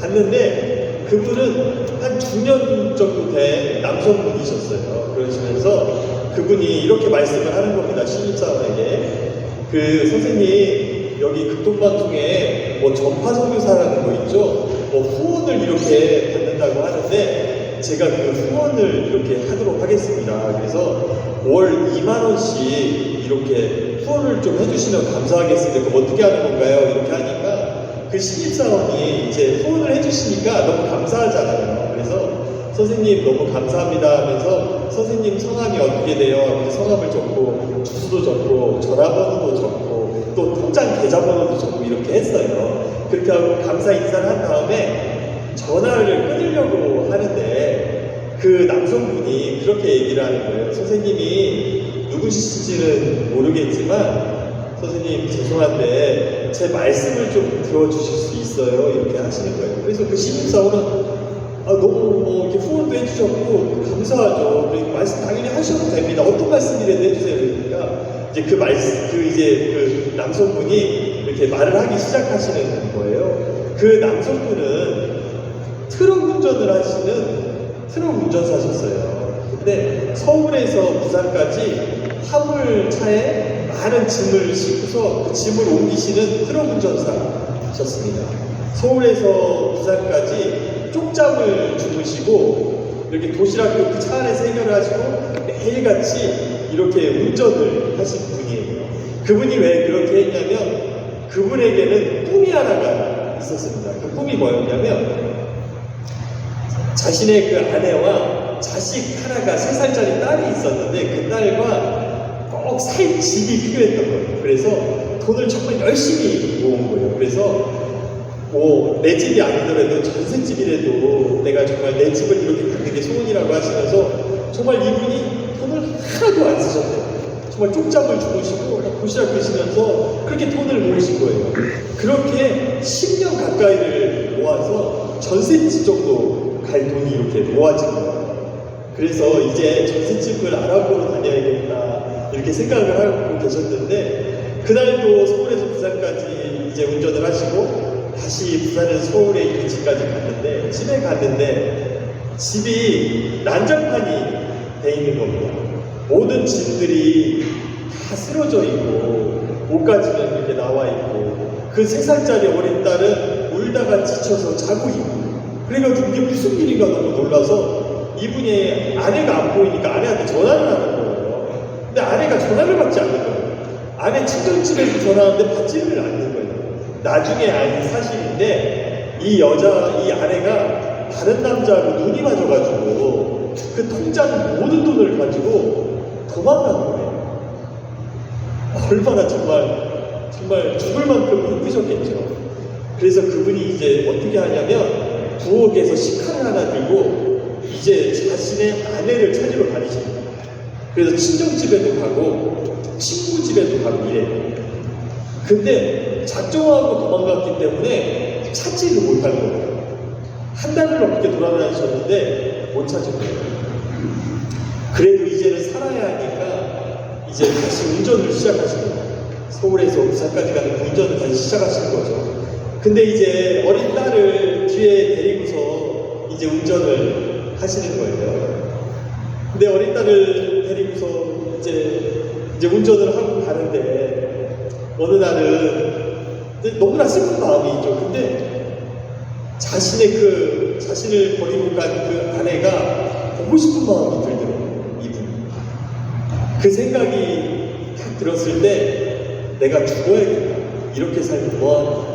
받았는데 그분은 한 중년 정도 된 남성분이셨어요. 그러시면서 그분이 이렇게 말씀을 하는 겁니다. 신입사원에게. 선생님, 여기 극동방송에 뭐 전파선교사라는 거 있죠? 후원을 이렇게 받는다고 하는데 제가 그 후원을 이렇게 하도록 하겠습니다. 그래서 월 2만원씩 이렇게 후원을 좀 해주시면 감사하겠습니다. 그럼 어떻게 하는 건가요? 이렇게 하니까 그 신입사원이 이제 후원을 해주시니까 너무 감사하잖아요. 그래서 선생님 너무 감사합니다 하면서 선생님 성함이 어떻게 돼요? 하면서 성함을 적고 주소도 적고 전화번호도 적고 또 통장 계좌번호도 적고 이렇게 했어요. 그렇게 하고 감사 인사를 한 다음에 전화를 끊으려고 하는데 그 남성분이 그렇게 얘기를 하는 거예요. 선생님이 누구시신지는 모르겠지만 선생님 죄송한데 제 말씀을 좀 들어주실 수 있어요? 이렇게 하시는 거예요. 그래서 그 신입사원은 너무 이렇게 후원도 해주셨고 감사하죠. 그리고 말씀 당연히 하셔도 됩니다. 어떤 말씀이라도 해주세요. 그러니까 이제 그 말씀 그 남성분이 이렇게 말을 하기 시작하시는 거예요. 그 남성분은 트럭 운전을 하시는 트럭 운전사셨어요. 근데 서울에서 부산까지 화물차에 많은 짐을 싣고서 그 짐을 옮기시는 트럭 운전사셨습니다. 서울에서 부산까지 쪽잠을 주무시고 이렇게 도시락도 그 차 안에서 해결을 하시고 매일같이 이렇게 운전을 하신 분이에요. 그분이 왜 그렇게 했냐면 그분에게는 꿈이 하나가 있었습니다. 그 꿈이 뭐였냐면 자신의 그 아내와 자식 하나가 3살짜리 딸이 있었는데 그 딸과 꼭 살 집이 필요했던 거예요. 그래서 돈을 정말 열심히 모은 거예요. 그래서 내 집이 아니더라도 전셋집이라도 내가 정말 내 집을 이렇게 갖는 게 소원이라고 하시면서 정말 이분이 돈을 하나도 안 쓰셨대요. 정말 쪽잠을 주무시고 도시락 드시면서 그렇게 돈을 모으신 거예요. 그렇게 10년 가까이를 모아서 전셋집 정도 갈 돈이 이렇게 모아진 거예요. 그래서 이제 전셋집을 알아보러 다녀야겠다 이렇게 생각을 하고 계셨는데 그날도 서울에서 부산까지 이제 운전을 하시고 다시 부산에서 서울에 있는 집까지 갔는데 집에 갔는데 집이 난장판이 돼 있는 겁니다. 모든 짐들이 다 쓰러져 있고 옷가지는 이렇게 나와 있고 그 3살짜리 어린 딸은 울다가 지쳐서 자고 있고 그래가지고 이게 무슨 일인가 너무 놀라서 이분의 아내가 안 보이니까 아내한테 전화를 하는 거예요. 근데 아내가 전화를 받지 않는 거예요. 아내 친정집에서 전화하는데 받지를 않는 거예요. 나중에 알 사실인데 이 아내가 다른 남자하고 눈이 맞아가지고 그 통장 모든 돈을 가지고 도망간 거예요. 얼마나 정말 죽을 만큼 힘드셨겠죠. 그래서 그분이 이제 어떻게 하냐면 부엌에서 식칼을 하나 들고 이제 자신의 아내를 찾으러 다니십니다. 그래서 친정집에도 가고 친구 집에도 가고 이래요. 근데 작정하고 도망갔기 때문에 찾지를 못한 거예요. 한 달을 넘게 돌아다니셨는데 못 찾은 거예요. 그래도 이제는 살아야 하니까 이제 다시 운전을 시작하신 거예요. 서울에서 부산까지 가는 운전을 다시 시작하신 거죠. 근데 이제 어린 딸을 뒤에 데리고서 이제 운전을 하시는 거예요. 근데 어린 딸을 데리고서 이제 운전을 하고 가는데 어느 날은 너무나 슬픈 마음이죠. 근데 자신을 버리고 간 그 아내가 보고 싶은 마음이 들더라고요. 이분. 그 생각이 딱 들었을 때 내가 죽어야겠다. 이렇게 살면 뭐하나.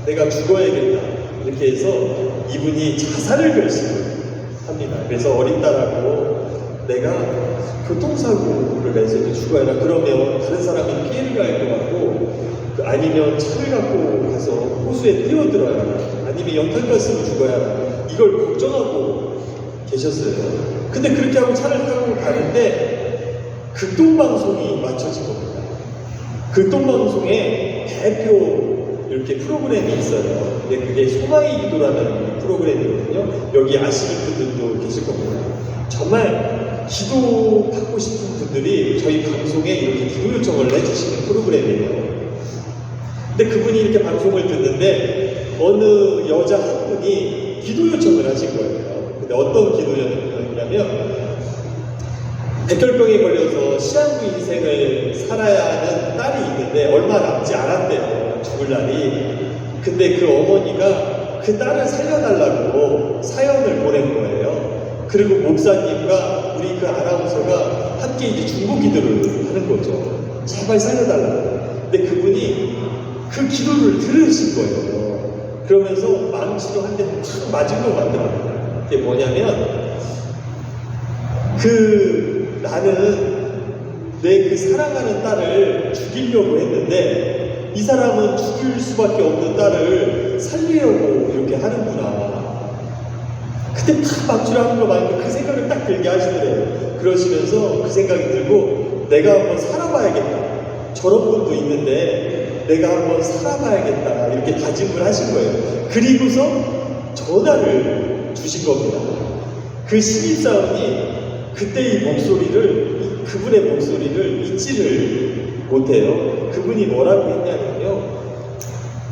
내가 죽어야겠다. 이렇게 해서 이분이 자살을 결심합니다. 그래서 어린 딸하고 내가 교통사고를 내서 죽어야 그러면 다른 사람이 피해를 갈 것 같고 아니면 차를 갖고 가서 호수에 뛰어들어야 아니면 연탄 가스로 죽어야 이걸 걱정하고 계셨어요. 근데 그렇게 하고 차를 타고 가는데 극동방송이 맞춰진 겁니다. 극동방송에 대표 이렇게 프로그램이 있어요. 근데 그게 소망의 기도라는 프로그램이거든요. 여기 아시는 분들도 계실 겁니다. 정말 기도받고 싶은 분들이 저희 방송에 이렇게 기도 요청을 해주시는 프로그램이에요. 근데 그분이 이렇게 방송을 듣는데 어느 여자 한 분이 기도 요청을 하신 거예요. 근데 어떤 기도 요청이냐면 백혈병에 걸려서 시한부 인생을 살아야 하는 딸이 있는데 얼마 남지 않았대요. 죽을 날이. 근데 그 어머니가 그 딸을 살려달라고 사연을 보낸 거예요. 그리고 목사님과 우리 그 아나운서가 함께 이제 중보 기도를 하는 거죠. 제발 살려달라고. 근데 그분이 그 기도를 들으신 거예요. 그러면서 망치로 한 대 탁 맞은 것 같더라고요. 그게 뭐냐면, 나는 내 그 사랑하는 딸을 죽이려고 했는데, 이 사람은 죽일 수밖에 없는 딸을 살리려고 이렇게 하는구나. 그때 탁 망치로 하는 거 말고 그 생각을 딱 들게 하시더래요. 그러시면서 그 생각이 들고, 내가 한번 살아봐야겠다. 저런 분도 있는데 내가 한번 살아봐야겠다, 이렇게 다짐을 하신 거예요. 그리고서 전화를 주신 겁니다. 그 신입사원이 그때의 목소리를, 그분의 목소리를 잊지를 못해요. 그분이 뭐라고 했냐면요,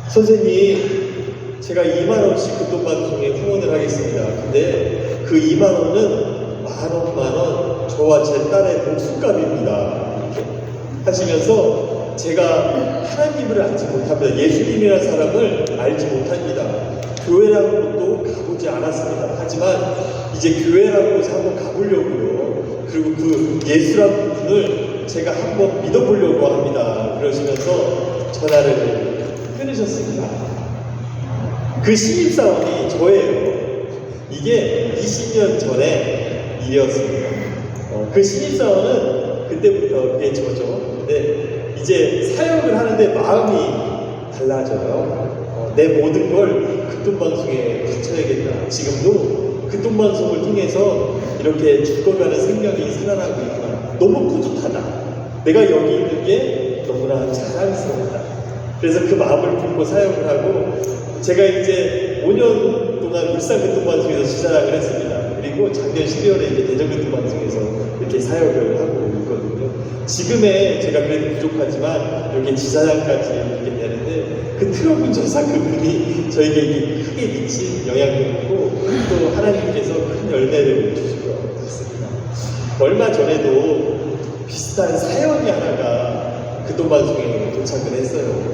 선생님, 제가 2만원씩 극동방송에 후원을 하겠습니다. 근데 그 2만원은 만원 저와 제 딸의 목숨값입니다. 이렇게 하시면서, 제가 하나님을 알지 못합니다. 예수님이라는 사람을 알지 못합니다. 교회라는 곳도 가보지 않았습니다. 하지만 이제 교회라는 곳에 한번 가보려고요. 그리고 그 예수라는 분을 제가 한번 믿어보려고 합니다. 그러시면서 전화를 끊으셨습니다. 그 신입사원이 저예요. 이게 20년 전에 일이었습니다. 그 신입사원은 그때부터 그게 저죠. 근데 이제 사역을 하는데 마음이 달라져요. 내 모든 걸 극동방송에 바쳐야겠다. 지금도 극동방송을 통해서 이렇게 죽어가는 생명이 살아나고 있구나. 너무 뿌듯하다. 내가 여기 있는 게 너무나 자랑스럽다. 그래서 그 마음을 품고 사역을 하고, 제가 이제 5년 동안 울산 극동방송에서 지사장을 했습니다. 그리고 작년 12월에 이제 대전 극동방송에서 이렇게 사역을 하고 있거든요. 지금의 제가 그래도 부족하지만 이렇게 지사장까지 이렇게 되는데, 그 트럭 운전사 그분이 저에게 크게 미친 영향력이고, 또 하나님께서 큰 열매를 주실 것 같습니다. 얼마 전에도 비슷한 사연이 하나가 극동방송에 도착을 했어요.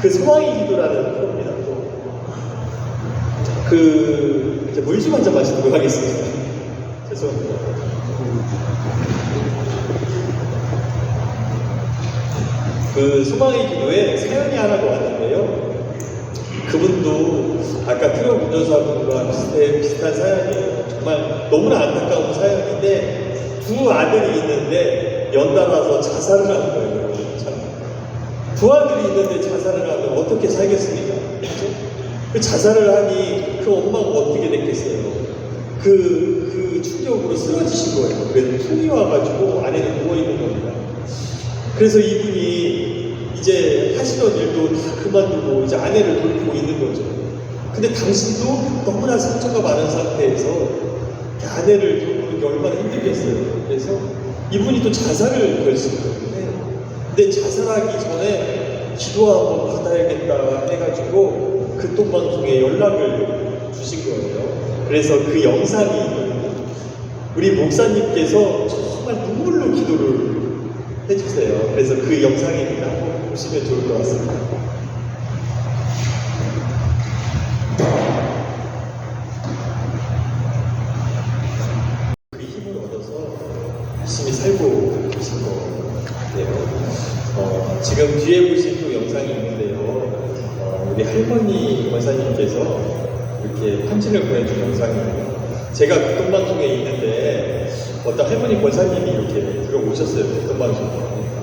그 소망의 기도라는 프로입니다. 이제 물 좀 한잔 마시도록 하겠습니다. 죄송합니다. 그 소망의 기도에 사연이 하나가 왔는데요. 그분도 아까 트럭 운전사분과 비슷한 사연이에요. 정말 너무나 안타까운 사연인데, 두 아들이 있는데 연달아서 자살을 한 거예요. 참. 두 아들이 있는데 자살을 하면 어떻게 살겠습니까? 그렇죠? 그 자살을 하니 그 엄마가 어떻게 됐겠어요? 그 충격으로 쓰러지신 거예요. 그래서 숨이 와가지고 아내는 누워있는 겁니다. 그래서 이분이 이제 하시던 일도 다 그만두고 이제 아내를 돌보고 있는 거죠. 근데 당신도 너무나 상처가 많은 상태에서 아내를 돌보는 게 얼마나 힘들겠어요. 그래서 이분이 또 자살을 결심했는데, 근데 자살하기 전에 기도 한번 받아야겠다 해가지고 극동방송에 연락을 주신 거예요. 그래서 그 영상이 있거든요. 우리 목사님께서 정말 눈물로 기도를 해주세요. 그래서 그 영상입니다. 한번 보시면 좋을 것 같습니다. 그 힘을 얻어서 열심히 살고 계신 것 같아요. 지금 뒤에 보신 또 영상이 있는데요. 우리 할머니 권사님께서 이렇게 편지를 보내준 영상이에요. 제가 극동방송에 있는데 어떤 할머니 권사님이 이렇게 들어오셨어요. 극동방송에.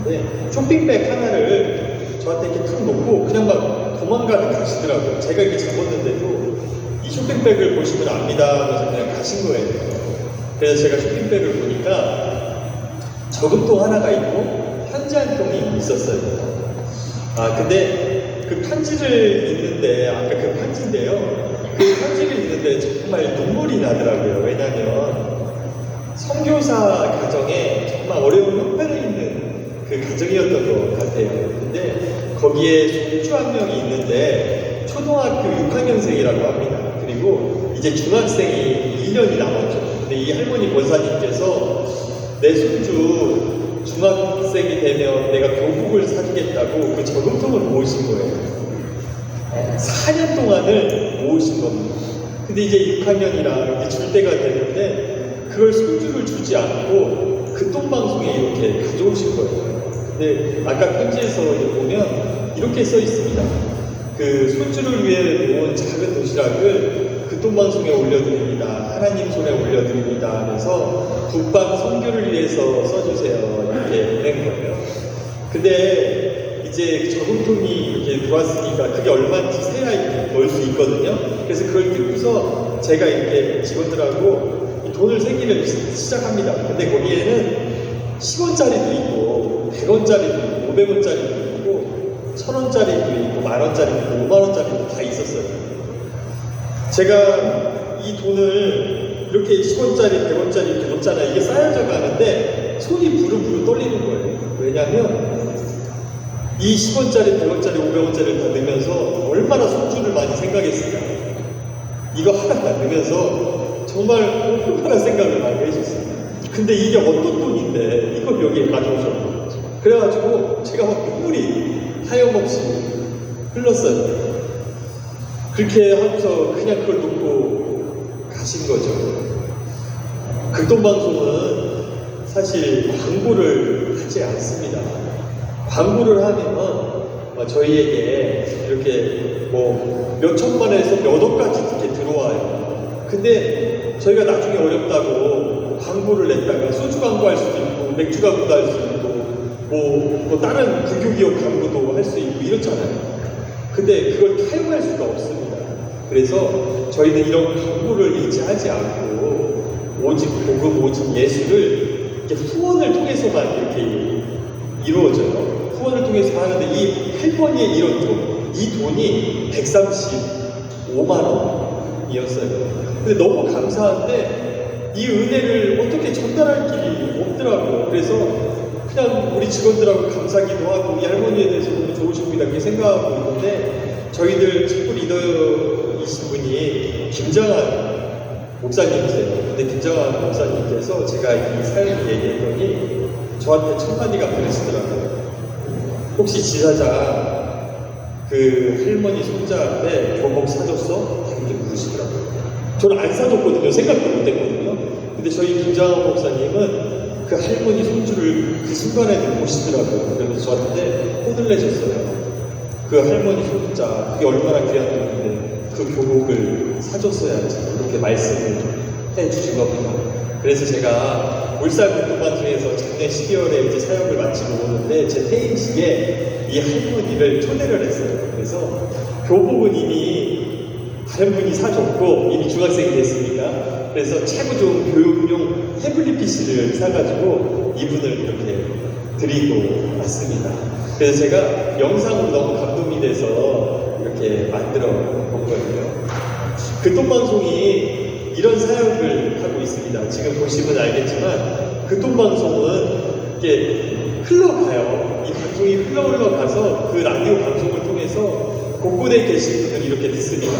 근데 쇼핑백 하나를 저한테 이렇게 탁 놓고 그냥 막 도망가는 가시더라고요. 제가 이렇게 잡았는데도 이 쇼핑백을 보시면 압니다 하면서 그냥 가신 거예요. 그래서 제가 쇼핑백을 보니까 저금통 하나가 있고 편지 한 통이 있었어요. 근데 그 편지를 읽는데, 아까 그 편지인데요. 그 편지를 읽는데 정말 눈물이 나더라고요. 왜냐면 선교사 가정에 정말 어려운 형편에 있는 그 가정이었던 것 같아요. 근데 거기에 손주 한 명이 있는데 초등학교 6학년생이라고 합니다. 그리고 이제 중학생이 2년이 남았죠. 근데 이 할머니 권사님께서 내 손주 중학생이 되면 내가 교복을 사주겠다고 그 저금통을 모으신 거예요. 4년 동안을 모으신 겁니다. 근데 이제 6학년이라 이제 줄 때가 되는데 그걸 손주를 주지 않고 극동방송에 이렇게 가져오신 거예요. 근데 아까 편지에서 보면 이렇게 써 있습니다. 그 손주를 위해 놓은 작은 도시락을 극동방송에 올려드립니다. 하나님 손에 올려드립니다. 그래서 국방 선교를 위해서 써주세요. 이렇게 보낸 거예요. 근데 이제 저금통이 이렇게 들어왔으니까 그게 얼마인지 세야 이렇게 넣을 수 있거든요. 그래서 그걸 뜯고서 제가 이렇게 직원들하고 돈을 세기를 시작합니다. 근데 거기에는 10원짜리도 있고 100원짜리도 있고 500원짜리도 있고 1000원짜리도 있고 만원짜리도 있고 5만원짜리도 다 있었어요. 제가 이 돈을 이렇게 10원짜리 100원짜리 이렇게 넣잖아요. 이게 쌓여져 가는데 손이 부르부르 떨리는 거예요. 왜냐면 이 10원짜리 100원짜리 500원짜리를 다 넣으면서 얼마나 손주를 많이 생각했을까. 이거 하나 넣으면서 정말 얼마나 생각을 많이 해줬어요. 근데 이게 어떤 돈인데 이걸 여기에 가져오셨고 그래가지고 제가 막 눈물이 하염없이 흘렀어요. 그렇게 하고서 그냥 그걸 놓고 가신 거죠. 극동방송은 사실 광고를 하지 않습니다. 광고를 하면 저희에게 이렇게 뭐 몇천만에서 몇 억까지 이렇게 들어와요. 근데 저희가 나중에 어렵다고 광고를 냈다가 소주 광고할 수도 있고 맥주 광고도 할 수 있고 뭐 다른 불교기업 광고도 할 수 있고 이렇잖아요. 근데 그걸 타협할 수가 없습니다. 그래서 저희는 이런 광고를 의지하지 않고 오직 복음, 오직 예수를 이렇게 후원을 통해서만 이렇게 이루어져요. 후원을 통해서 하는데 이 할머니의 이런 돈, 이 돈이 135만 원이었어요. 근데 너무 감사한데 이 은혜를 어떻게 전달할 길이 없더라고요. 그래서 그냥 우리 직원들하고 감사기도 하고 이 할머니에 대해서 너무 좋으신 분이다 이렇게 생각하고 있는데 저희들 친구 리더이신 분이 김정한 목사님이세요. 근데 김정한 목사님께서 제가 이 사연을 얘기했더니 저한테 첫 마디가 그러시더라고요. 혹시 지사장 그 할머니 손자한테 교복 사줬어? 이렇게 물으시더라고요. 저는 안 사줬거든요. 생각도 못했거든요. 근데 저희 김정한 목사님은 그 할머니 손주를 그 순간에도 보시더라고요. 그래서 저한테 혼을 내셨어요. 그 할머니 손자, 그게 얼마나 귀한 돈인데 그 교복을 사줬어야지. 이렇게 말씀을 해주신 겁니다. 그래서 제가 울산 극동방송에서 작년 12월에 이제 사역을 마치고 오는데 제 퇴임식에 이 할머니를 초대를 했어요. 그래서 교복은 이미 다른 분이 사줬고 이미 중학생이 됐으니까 그래서 최고 좋은 교육용 태블릿 PC를 사가지고 이분을 이렇게 드리고 왔습니다. 그래서 제가 영상으로 너무 감동이 돼서 이렇게 만들어 본 거예요. 극동방송이 이런 사역을 하고 있습니다. 지금 보시면 알겠지만 극동방송은 이렇게 흘러가요. 이 방송이 흘러가서 그 라디오 방송을 통해서 곳곳에 계신 분들이 이렇게 듣습니다.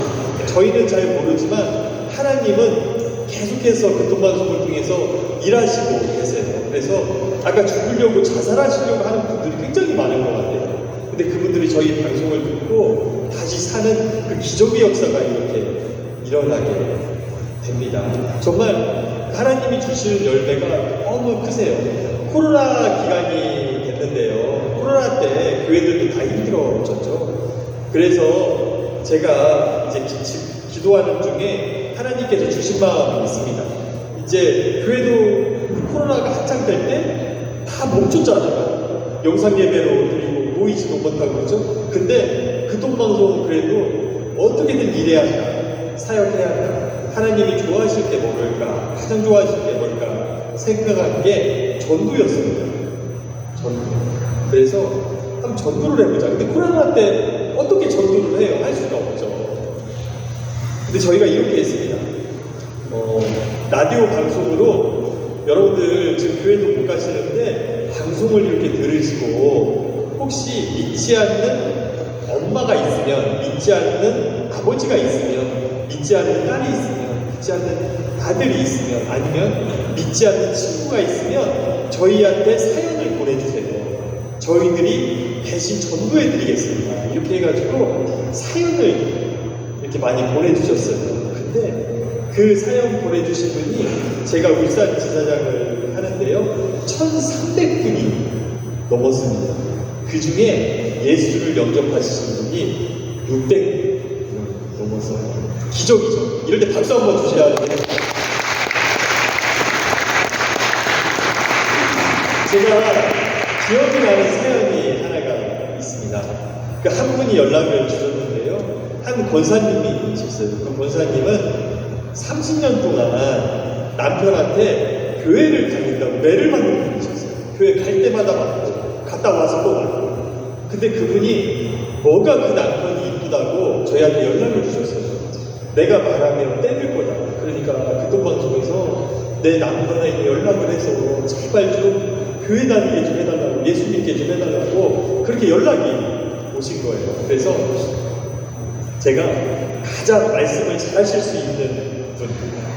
저희는 잘 모르지만 하나님은 계속해서 극동방송을 통해서 일하시고 계세요. 그래서 아까 죽으려고 자살하시려고 하는 분들이 굉장히 많은 것 같아요. 근데 그분들이 저희 방송을 듣고 다시 사는 그 기적의 역사가 이렇게 일어나게 됩니다. 정말 하나님이 주시는 열매가 너무 크세요. 코로나 기간이 됐는데요. 코로나 때 교회들도 다 힘들어졌죠. 그래서 제가 이제 기도하는 중에 하나님께서 주신 마음이 있습니다. 이제 교회도 코로나가 한창 될 때 다 멈췄잖아요. 영상 예배로 드리고 모이지도 못하고 그렇죠? 근데 극동방송은 그래도 어떻게든 일해야 한다. 사역해야 한다. 하나님이 좋아하실 게 뭘까? 가장 좋아하실 게 뭘까? 생각한 게 전도였습니다. 전도. 그래서 한번 전도를 해보자. 근데 코로나 때 어떻게 전도를 해요? 할 수가 없죠. 근데 저희가 이렇게 했습니다. 라디오 방송으로 여러분들 지금 교회도 못 가시는데 방송을 이렇게 들으시고 혹시 믿지 않는 엄마가 있으면, 믿지 않는 아버지가 있으면, 믿지 않는 딸이 있으면, 믿지 않는 아들이 있으면, 아니면 믿지 않는 친구가 있으면 저희한테 사연을 보내주세요. 저희들이 대신 전도해 드리겠습니다. 이렇게 해가지고 사연을 이렇게 많이 보내주셨어요. 근데 그 사연 보내주신 분이 제가 울산 지사장을 하는데요. 1300분이 넘었습니다. 그 중에 예수를 영접하신 분이 600명 넘었어요. 기적이죠. 이럴 때 박수 한번 주셔야 돼요. 제가 기억이 나는 사연이 하나가 있습니다. 그 한 분이 연락을 주셨는데요. 한 권사님이 있었어요. 그 권사님은 30년 동안 남편한테 교회를 다닌다고 매를 맞는 분이셨어요. 교회 갈 때마다 맞고 갔다 와서 또 맞고. 근데 그분이 뭐가 그 남편이 이쁘다고 저희한테 연락을 주셨어요. 내가 말하면 때릴 거다. 그러니까 교통방송에서 내 남편에게 연락을 해서 제발 좀 교회 다니게 좀 해달라고, 예수 믿게 좀 해달라고 그렇게 연락이 오신 거예요. 그래서 제가 가장 말씀을 잘 하실 수 있는 분,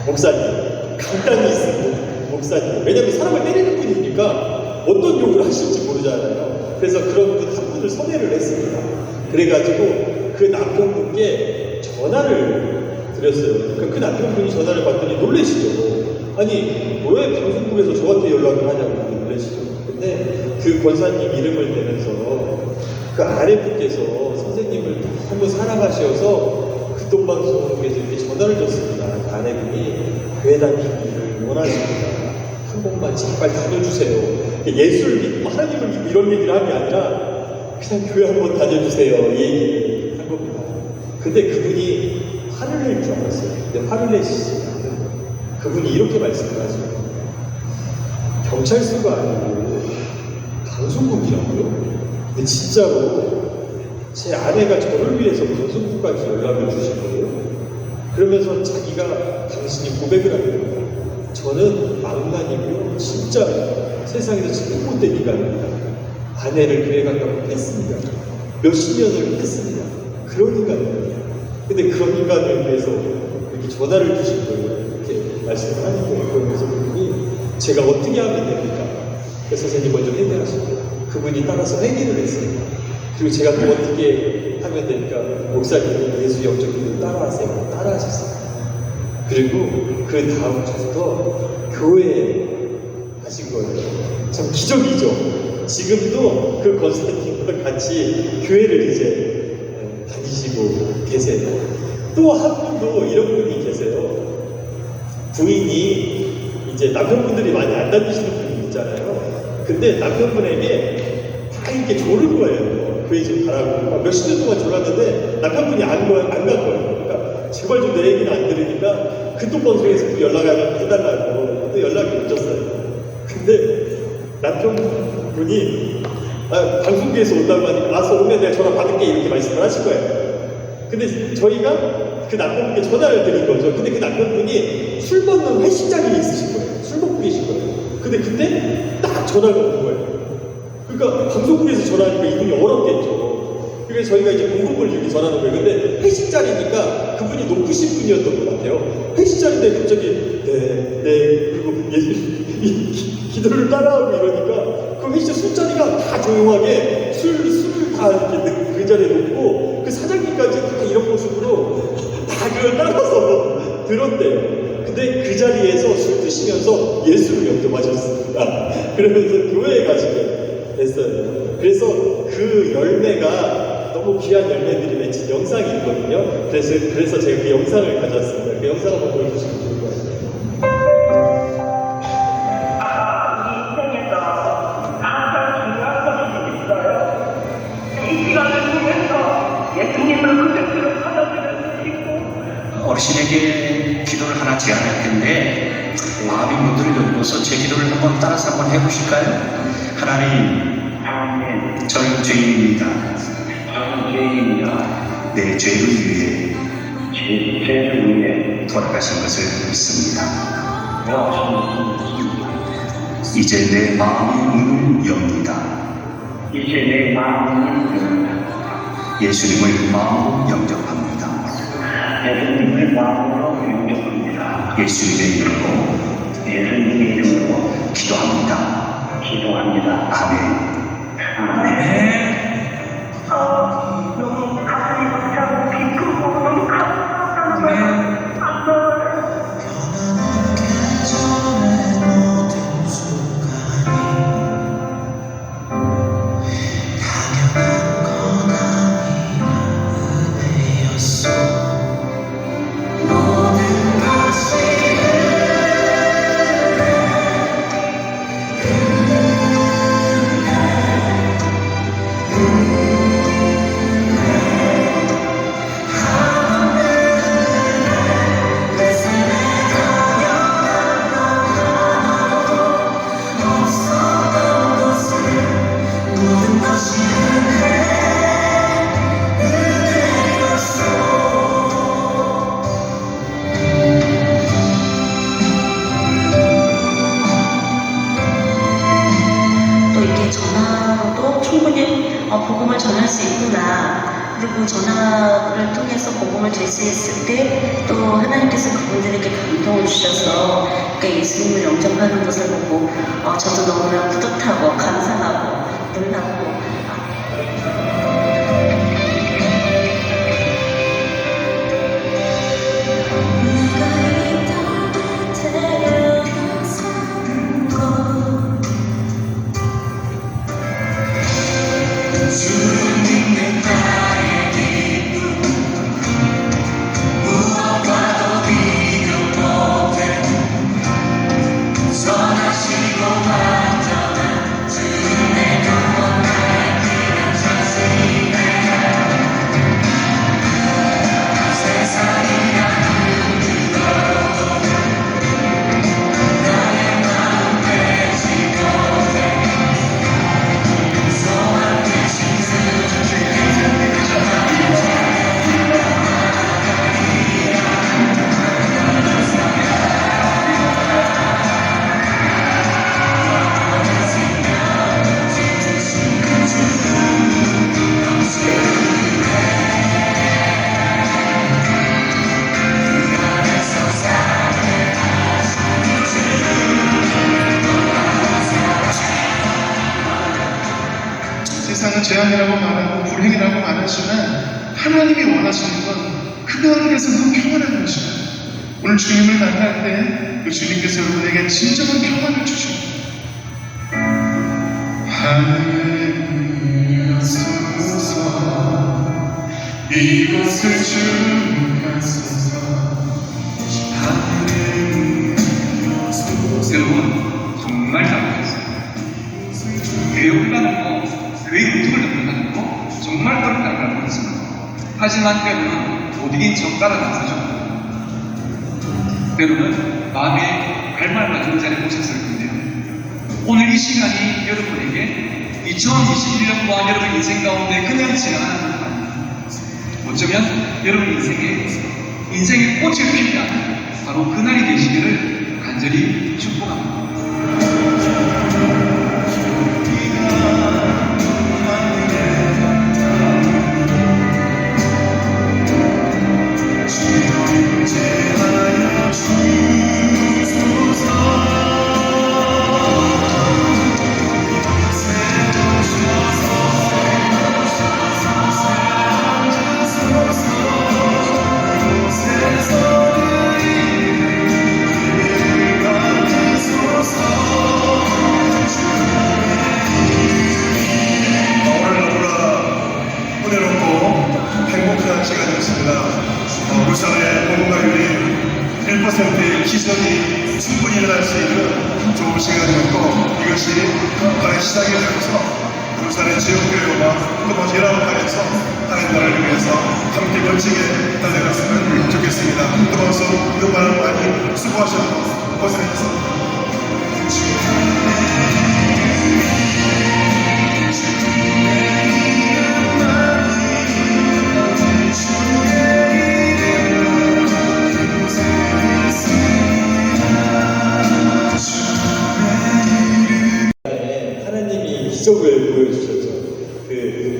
목사님, 강단이 있는 목사님. 왜냐면 사람을 때리는 분이니까 어떤 욕을 하실지 모르잖아요. 그래서 그런 분 한 분을 섭외를 했습니다. 그래가지고 그 남편분께 전화를 드렸어요. 그 남편분이 전화를 받더니 놀라시죠. 아니, 왜 방송국에서 저한테 연락을 하냐고 놀라시죠. 근데 그 권사님 이름을 대면서 그 아내분께서 선생님을 너무 사랑하셔서 극동방송국에서 이렇게 전화를 줬습니다. 그 아내분이 교회 다니기를 원하십니다. 한 번만 제발 다녀주세요. 예수를 믿고 하나님을 믿고 이런 얘기를 한 게 아니라 그냥 교회 한번 다녀주세요. 이 얘기를 한 겁니다. 근데 그분이 화를 낼 줄 알았어요. 근데 화를 내시지 않는 그분이 이렇게 말씀을 하죠. 경찰서가 아니고 방송국이라고요? 근데 진짜로 제 아내가 저를 위해서 방송국까지 연락을 주신 거예요. 그러면서 자기가 당신이 고백을 하는 거예요. 저는 망나니고 진짜 세상에서 제일 못된 인간입니다. 아내를 교회 간다고 했습니다. 몇십 년을 했습니다. 그런 인간입니다. 근데 그런 인간을 위해서 이렇게 전화를 주신 거예요. 이렇게 말씀을 하는 거예요. 그러면서 그분이 제가 어떻게 하면 됩니까? 그래서 선생님 먼저 회개하시고 그분이 따라서 회개를 했어요. 그리고 제가 또 어떻게 하면 됩니까? 목사님이 예수 영접기를 따라하세요. 따라하셨어요. 그리고 그 다음 주부터 교회에 가신 거예요. 참 기적이죠. 지금도 그 권사님과 같이 교회를 이제 다니시고 계세요. 또 한 분도 이런 분이 계세요. 부인이 이제 남편분들이 많이 안 다니시는 분이 있잖아요. 근데 남편분에게 다 이렇게 조른 거예요. 교회 좀 가라고. 몇십 년 동안 졸았는데 남편분이 안 간 거예요. 그러니까 제발 좀 내 얘기는 안 들으니까 그동방송에서 또 연락을 해달라고 또 연락이 오셨어요. 근데 남편분이 방송국에서 온다고 하니까 와서 오면 내가 전화 받을게 이렇게 말씀을 하실 거예요. 근데 저희가 그 남편분께 전화를 드린 거죠. 근데 그 남편분이 술 먹는 회식 자리에 있으신 거예요. 술 먹고 계신 거예요. 근데 그때 딱 전화가 온 거예요. 그러니까 방송국에서 전화하니까 이분이 어렵겠죠. 그래서 저희가 이제 공급을 이렇게 전하는 거예요. 근데 회식 자리니까 그분이 높으신 분이었던 것 같아요. 회식 자리인데 갑자기 그리고 기도를 따라하고 이러니까 그 회식 술자리가 다 조용하게 술을 다 이렇게 그 자리에 놓고 그 사장님까지 다 이런 모습으로 다 그걸 따라서 들었대요. 근데 그 자리에서 술 드시면서 예수를 영접하셨습니다. 그러면서 교회에 가시게 됐어요. 그래서 그 열매가 너무 귀한 열매들이 맺힌 영상이 있거든요. 그래서 제가 그 영상을 가져왔습니다. 그 영상 한번 보여주시면 좋을 것 같아요. 우리 인생에서 가장 중요한 것이 있어요. 이 시간을 통해서 예수님을 그대로 받아들일 수 있고 어르신에게 기도를 하나 제안할 텐데 마음이 문들려서 제 기도를 한번 따라서 한번 해보실까요? 하나님, 아멘. 저희 죄인입니다. 저는 죄인입니다. 내 죄를 위해 죄를 위해 돌아가신 것을 믿습니다. 돌아가셨습니다. 이제 내 마음이 문을 엽니다. 이제 내 마음을 엽니다. 예수님을 마음으로 영접합니다. 예수님을 마음으로 영접합니다. 예수님의 이름으로 예수님의 이름으로 기도합니다. 기도합니다. 아멘. 너무 가슴이 벅차고 기쁘고 너무 감사하다는 거예요. 전할 수 있구나. 그리고 전화를 통해서 복음을 들 수 있을 때 또 하나님께서 그분들에게 감동을 주셔서 예수님을 영접하는 것을 보고 저도 너무나 뿌듯하고 감사하고 놀랍고 세상은 재앙이라고 말하고 불행이라고 말하지만 하나님이 원하시는 건 그 가운데서 그 평안한 것입니다. 오늘 주님을 만날 때 그 주님께서 여러분에게 진정한 평안을 주십니다. 하늘이소서 이곳을 주님하소서 하늘이소서 여러분 정말 잘하셨어요. 교회 올라가는 거, 교회 유튜브를 접근하는 거 정말 어렵다고 생각했습니다. 하지만 여러분은 못 이긴 젓가락 안 쓰죠. 여러분 마음에 갈망을 가진 자리에 오셨을 텐데요. 오늘 이 시간이 여러분에게 2021년과 여러분 인생 가운데 그냥 지나가는 것도 아닙니다. 어쩌면 여러분 인생의 꽃을 피우는 바로 그날이 되시기를 간절히 축복합니다. 울산의 복음가율이 1%의 기적이 충분히 일어날 수 있는 좋은 시간이었고 이것이 하나의 시작이 되어서 울산의 지역교회와 또 연합관에서 하나님 나라를 위해서 함께 멋지게 달려갔으면 좋겠습니다. 또 박수 정말 많이 수고하셨고 고생하셨습니다. 하나님이 기적을 보여주셨죠.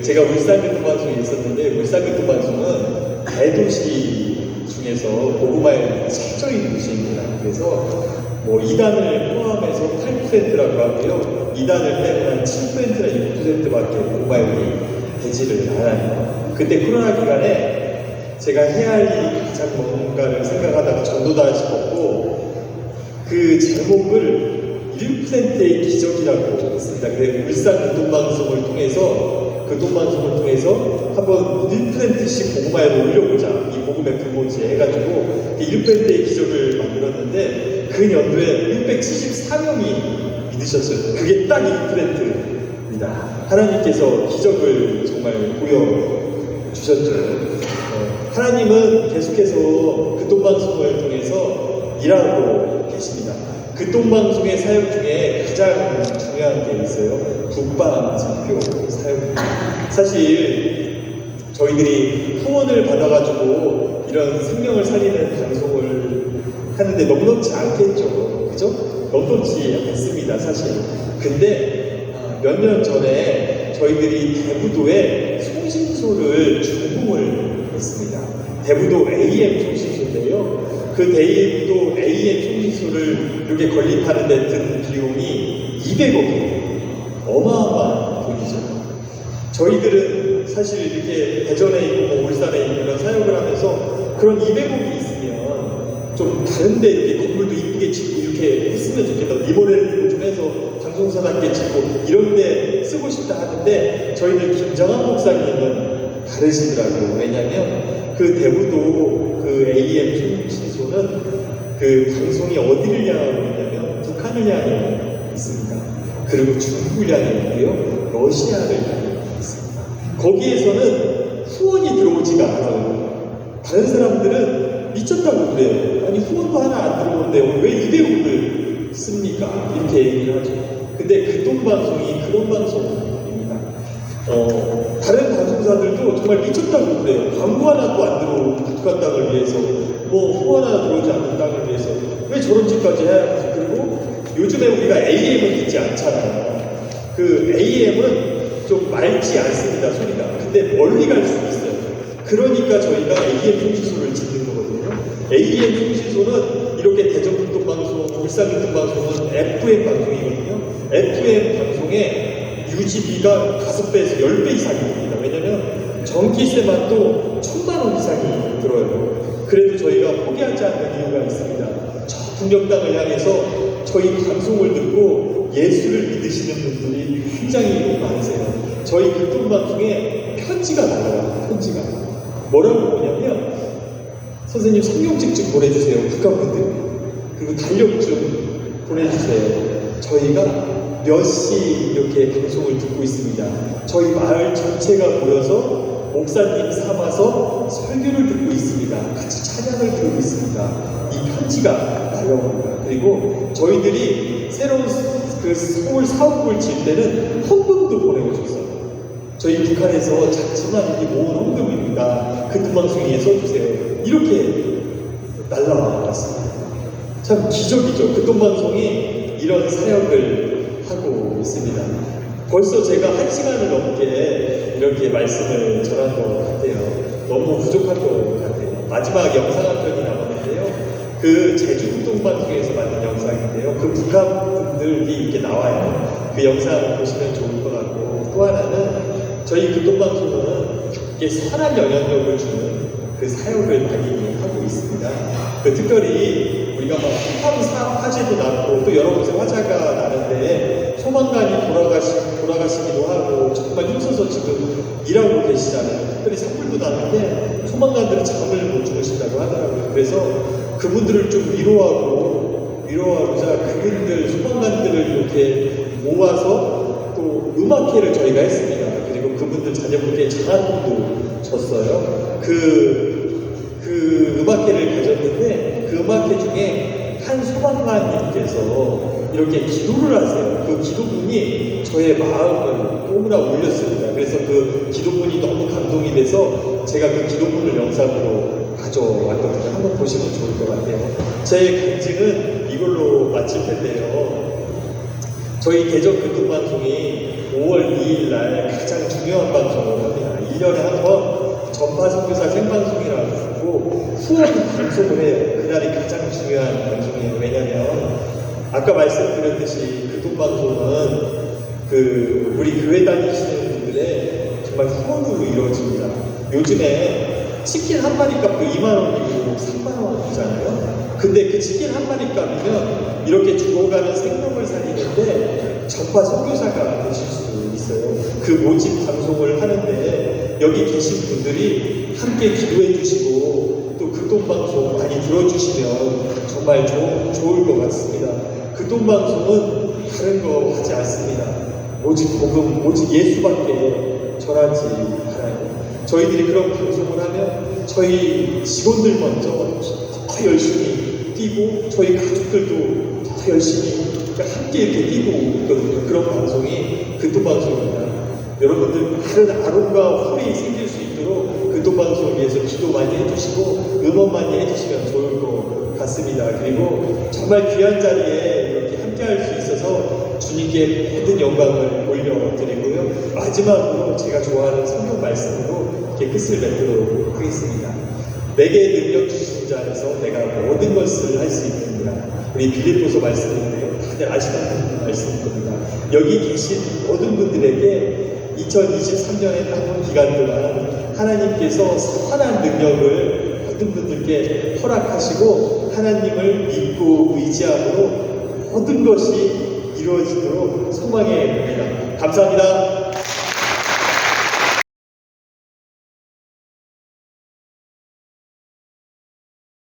제가 울산 교통방송에 있었는데 울산 교통방송은 대도시 중에서 복음화에 최저인 도시입니다. 그래서 뭐 2단을 포함해서 8%라고 하고요. 2단을 빼면 7%나 6%밖에 복음화율이 되지를 않아요. 그때 코로나 기간에 제가 해야 할 일이 가장 뭔가를 생각하다가 전도다 싶었고 그 제목을 1%의 기적이라고 했습니다. 그래서 울산 교통방송을 통해서 한번 1%씩 복음화율을 올려보자. 이 복음의 불모지에 해가지고 1%의 기적을 만들었는데 그 연도에 674명이 믿으셨어요. 그게 딱 1%입니다. 하나님께서 기적을 정말 보여주셨죠. 하나님은 계속해서 교통방송을 통해서 일하고 계십니다. 교통방송의 사역 중에 가장 중요한 게 있어요. 북방진표 사역입니다. 사실 저희들이 후원을 받아가지고 이런 생명을 살리는 방송을 하는데 넉넉지 않겠죠. 그죠? 넉넉지 않습니다. 사실. 근데 몇 년 전에 저희들이 대부도에 송신소를 준공을 했습니다. 대부도 AM 송신소인데요. 그 대부도 AM 송신소를 이렇게 건립하는 데 든 비용이 200억이에요. 어마어마한 돈이죠. 저희들은 사실 이렇게 대전에 있고 뭐 울산에 있고 이런 사역을 하면서 그런 200억이 있으면 좀 다른데 이렇게 건물도 이쁘게 짓고 이렇게 했으면 좋겠다. 리모델링도 좀 해서 방송사답게 짓고 이런 데 쓰고 싶다 하는데 저희들 김정한 목사님은 다르시더라고요. 왜냐면 그 대부도 그 AM 송신소는 그 방송이 어디를 향하고 있냐면 북한을 향해 있습니다. 그리고 중국을 향해 있고요. 러시아를 향해 있습니다. 거기에서는 후원이 들어오지가 않아요. 다른 사람들은 미쳤다고 그래요. 아니 후원도 하나 안 들어오는데 왜 200억을 씁니까? 이렇게 얘기를 하죠. 근데 극동방송이 그런 방송입니다. 다른 방송사들도 정말 미쳤다고 그래요. 광고 하나도 안 들어오고 북한 땅을 위해서 뭐 후원 하나 들어오지 않는 땅을 위해서 왜 저런 짓까지 해야 하지? 그리고 요즘에 우리가 AM을 듣지 않잖아요. 그 AM은 좀 맑지 않습니다, 소리가. 근데 멀리 갈 수 있어요. 그러니까 저희가 AM 송신소를 짓는 거거든요. AM 송신소는 이렇게 대전극동방송, 울산극동방송은 FM 방송이거든요. FM 방송의 유지비가 5배에서 10배 이상이 됩니다. 왜냐면 전기세만 또 1,000만 원 이상이 들어요. 그래도 저희가 포기하지 않는 이유가 있습니다. 저 북녘땅을 향해서 저희 방송을 듣고 예수를 믿으시는 분들이 굉장히 많으세요. 저희 극동방송에 편지가 나가요. 편지가. 뭐라고 보냐면 선생님 성경책 좀 보내주세요. 북한분들. 그리고 달력 좀 보내주세요. 저희가 몇 시 이렇게 방송을 듣고 있습니다. 저희 마을 전체가 모여서 목사님 삼아서 설교를 듣고 있습니다. 같이 찬양을 들고 있습니다. 이 편지가 날라옵니다. 그리고 저희들이 새로운 그 서울 사업을 질 때는 헌금도 보내주셨어요. 저희 북한에서 작지만 이게 모은 헌금입니다. 극동방송에 써주세요. 이렇게 날라왔습니다. 참 기적이죠. 극동방송이 이런 사역을 하고 있습니다. 벌써 제가 1시간을 넘게 이렇게 말씀을 전한 것 같아요. 너무 부족한 것 같아요. 마지막 영상 한 편이 남았는데요. 그 제주 극동방송에서 만든 영상인데요. 그 북한 분들이 이렇게 나와요. 그 영상 보시면 좋을 것 같고, 또 하나는 저희 극동방송은 이게 선한 영향력을 주는 그 사역을 많이 하고 있습니다. 그 특별히 우리가 막 북한 화재도 났고 또 여러 곳에 화재가 나는데 소방관이 돌아가시기도 하고 정말 힘써서 지금 일하고 계시잖아요. 특별히 산불도 나는데 소방관들은 잠을 못 주무신다고 하더라고요. 그래서 그분들을 좀 위로하고자 그분들 소방관들을 이렇게 모아서 또 음악회를 저희가 했습니다. 그리고 그분들 자녀분께 장학금도 줬어요. 그 음악회를 가졌는데 그 음악회 중에 한 소방관님께서 이렇게 기도를 하세요. 그 기도문이 저의 마음을 너무나 울렸습니다. 그래서 그 기도문이 너무 감동이 돼서 제가 그 기도문을 영상으로 가져왔거든요. 한번 보시면 좋을 것 같아요. 제 간증은 이걸로 마칠 텐데요. 저희 대전 극동방송이 5월 2일 날 가장 중요한 방송을 합니다. 1년에 한 번 전파 선교사 생방송이라고 하고 후원 방송을 해요. 그날이 가장 중요한 방송이에요. 왜냐면 아까 말씀드렸듯이 극동방송은 우리 교회 다니시는 분들의 정말 후원으로 이루어집니다. 요즘에 치킨 한 마리 값도 2만 원이고 3만 원이잖아요. 근데 그 치킨 한 마리 값이면 이렇게 죽어가는 생명을 살리는데 전파 선교사가 되실 수 있어요. 그 모집 방송을 하는데 여기 계신 분들이 함께 기도해 주시고 또 극동방송 많이 들어주시면 정말 좋을 것 같습니다. 극동방송은 다른 거 하지 않습니다. 오직 복음, 오직 예수밖에 전하지 않아요. 저희들이 그런 방송을 하면 저희 직원들 먼저 더 열심히 뛰고 저희 가족들도 더 열심히 함께 이렇게 뛰고 있거든요. 그런 방송이 극동방송입니다. 여러분들 다른 아론과 홀이 생길 수 있도록 극동방송을 위해서 기도 많이 해주시고 응원 많이 해주시면 좋을 것 같습니다. 그리고 정말 귀한 자리에 이렇게 함께 할 수 있어서 주님께 모든 영광을 올려드리고요. 마지막으로 제가 좋아하는 성경 말씀으로 이렇게 끝을 맺도록 하겠습니다. 내게 능력 주신 자 안에서 내가 모든 것을 할 수 있느니라. 우리 빌립보서 말씀인데요. 다들 아시는 말씀일 겁니다. 여기 계신 모든 분들에게 2023년의 남은 기간 동안 하나님께서 선한 능력을 모든 분들께 허락하시고 하나님을 믿고 의지함으로 모든 것이 이루어지도록 소망해 봅니다. 감사합니다.